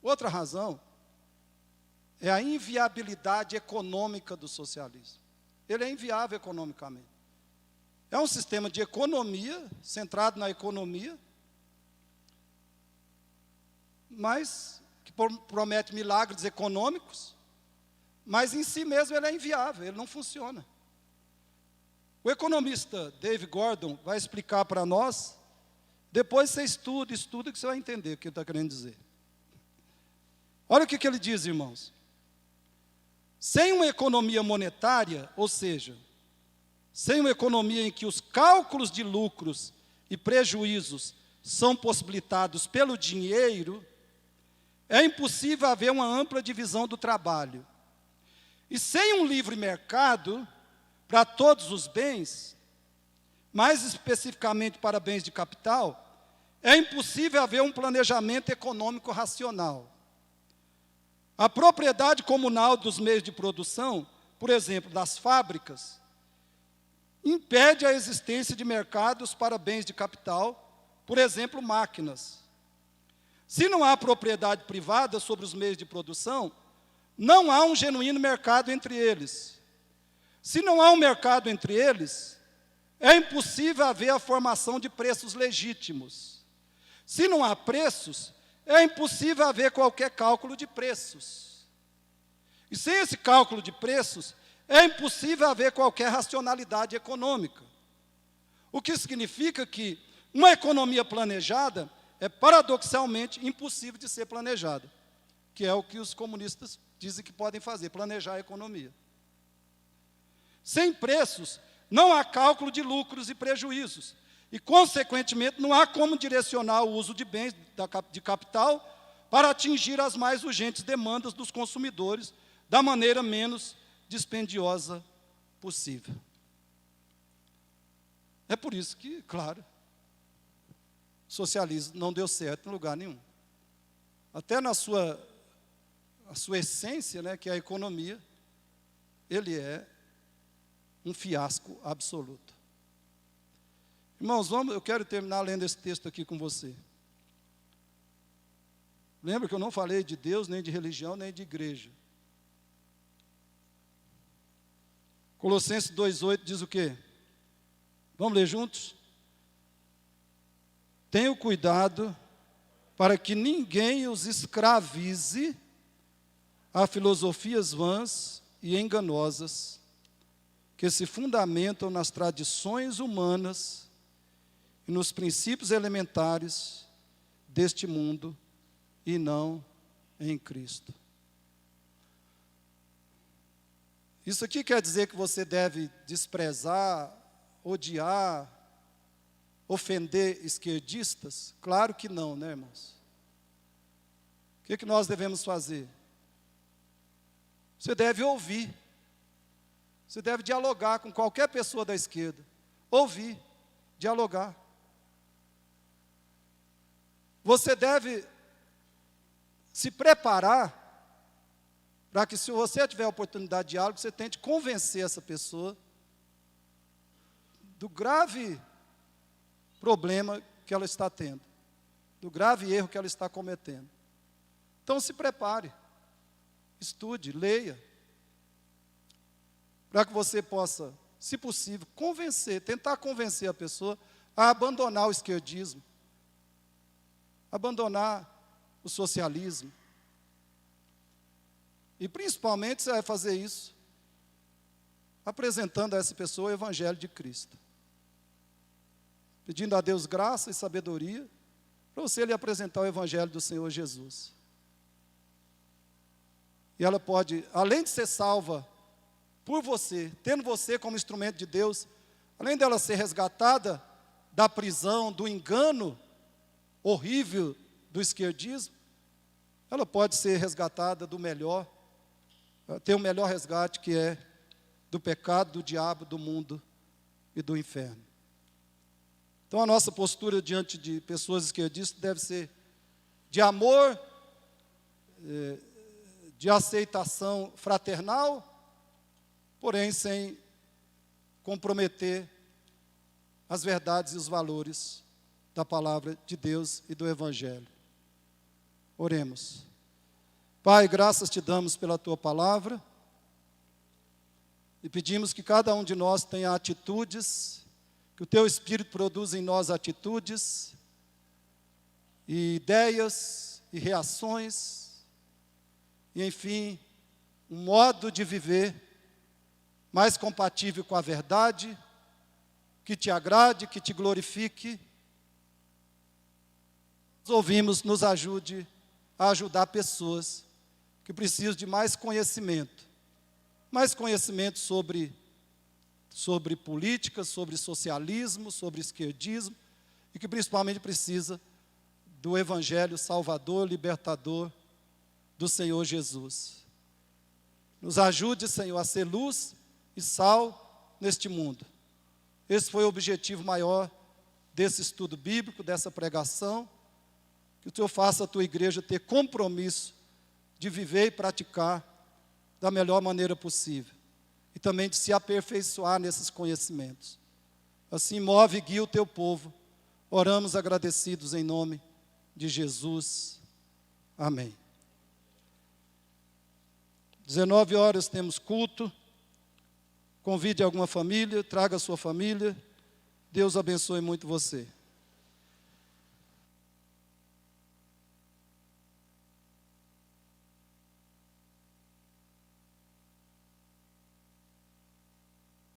Outra razão é a inviabilidade econômica do socialismo. Ele é inviável economicamente. É um sistema de economia, centrado na economia, mas que promete milagres econômicos, mas em si mesmo ele é inviável, ele não funciona. O economista Dave Gordon vai explicar para nós, depois você estuda que você vai entender o que ele está querendo dizer. Olha o que ele diz, irmãos. Sem uma economia monetária, ou seja, sem uma economia em que os cálculos de lucros e prejuízos são possibilitados pelo dinheiro, é impossível haver uma ampla divisão do trabalho. E sem um livre mercado para todos os bens, mais especificamente para bens de capital, é impossível haver um planejamento econômico racional. A propriedade comunal dos meios de produção, por exemplo, das fábricas, impede a existência de mercados para bens de capital, por exemplo, máquinas. Se não há propriedade privada sobre os meios de produção, não há um genuíno mercado entre eles. Se não há um mercado entre eles, é impossível haver a formação de preços legítimos. Se não há preços, é impossível haver qualquer cálculo de preços. E sem esse cálculo de preços, é impossível haver qualquer racionalidade econômica. O que significa que uma economia planejada é paradoxalmente impossível de ser planejada, que é o que os comunistas dizem que podem fazer, planejar a economia. Sem preços, não há cálculo de lucros e prejuízos, e, consequentemente, não há como direcionar o uso de bens de capital para atingir as mais urgentes demandas dos consumidores da maneira menos dispendiosa possível. É por isso que, claro, o socialismo não deu certo em lugar nenhum. Até a sua essência, né, que é a economia, ele é um fiasco absoluto. Irmãos, eu quero terminar lendo esse texto aqui com você. Lembra que eu não falei de Deus, nem de religião, nem de igreja. Colossenses 2,8 diz o quê? Vamos ler juntos? Tenham cuidado para que ninguém os escravize a filosofias vãs e enganosas, que se fundamentam nas tradições humanas e nos princípios elementares deste mundo, e não em Cristo. Isso aqui quer dizer que você deve desprezar, odiar, ofender esquerdistas? Claro que não, né, irmãos? O que nós devemos fazer? Você deve ouvir. Você deve dialogar com qualquer pessoa da esquerda. Ouvir, dialogar. Você deve se preparar para que, se você tiver a oportunidade de diálogo, você tente convencer essa pessoa do grave problema que ela está tendo, do grave erro que ela está cometendo. Então se prepare, estude, leia, para que você possa, se possível, tentar convencer a pessoa a abandonar o esquerdismo, abandonar o socialismo. E principalmente você vai fazer isso apresentando a essa pessoa o Evangelho de Cristo. Pedindo a Deus graça e sabedoria para você lhe apresentar o Evangelho do Senhor Jesus. E ela pode, além de ser salva por você, tendo você como instrumento de Deus, além dela ser resgatada da prisão, do engano horrível do esquerdismo, ela pode ser resgatada do melhor, ter o melhor resgate, que é do pecado, do diabo, do mundo e do inferno. Então a nossa postura diante de pessoas esquerdistas deve ser de amor, de aceitação fraternal, porém sem comprometer as verdades e os valores da palavra de Deus e do Evangelho. Oremos. Pai, graças te damos pela tua palavra e pedimos que cada um de nós tenha atitudes, que o teu Espírito produza em nós atitudes e ideias e reações e, enfim, um modo de viver mais compatível com a verdade, que te agrade, que te glorifique. Nos ouvimos, nos ajude a ajudar pessoas que precisam de mais conhecimento sobre política, sobre socialismo, sobre esquerdismo, e que principalmente precisa do Evangelho salvador, libertador do Senhor Jesus. Nos ajude, Senhor, a ser luz e sal neste mundo. Esse foi o objetivo maior desse estudo bíblico, dessa pregação, que o Senhor faça a tua igreja ter compromisso de viver e praticar da melhor maneira possível, e também de se aperfeiçoar nesses conhecimentos. Assim, move e guia o teu povo. Oramos agradecidos em nome de Jesus. Amém. 19 horas temos culto. Convide alguma família, traga a sua família. Deus abençoe muito você.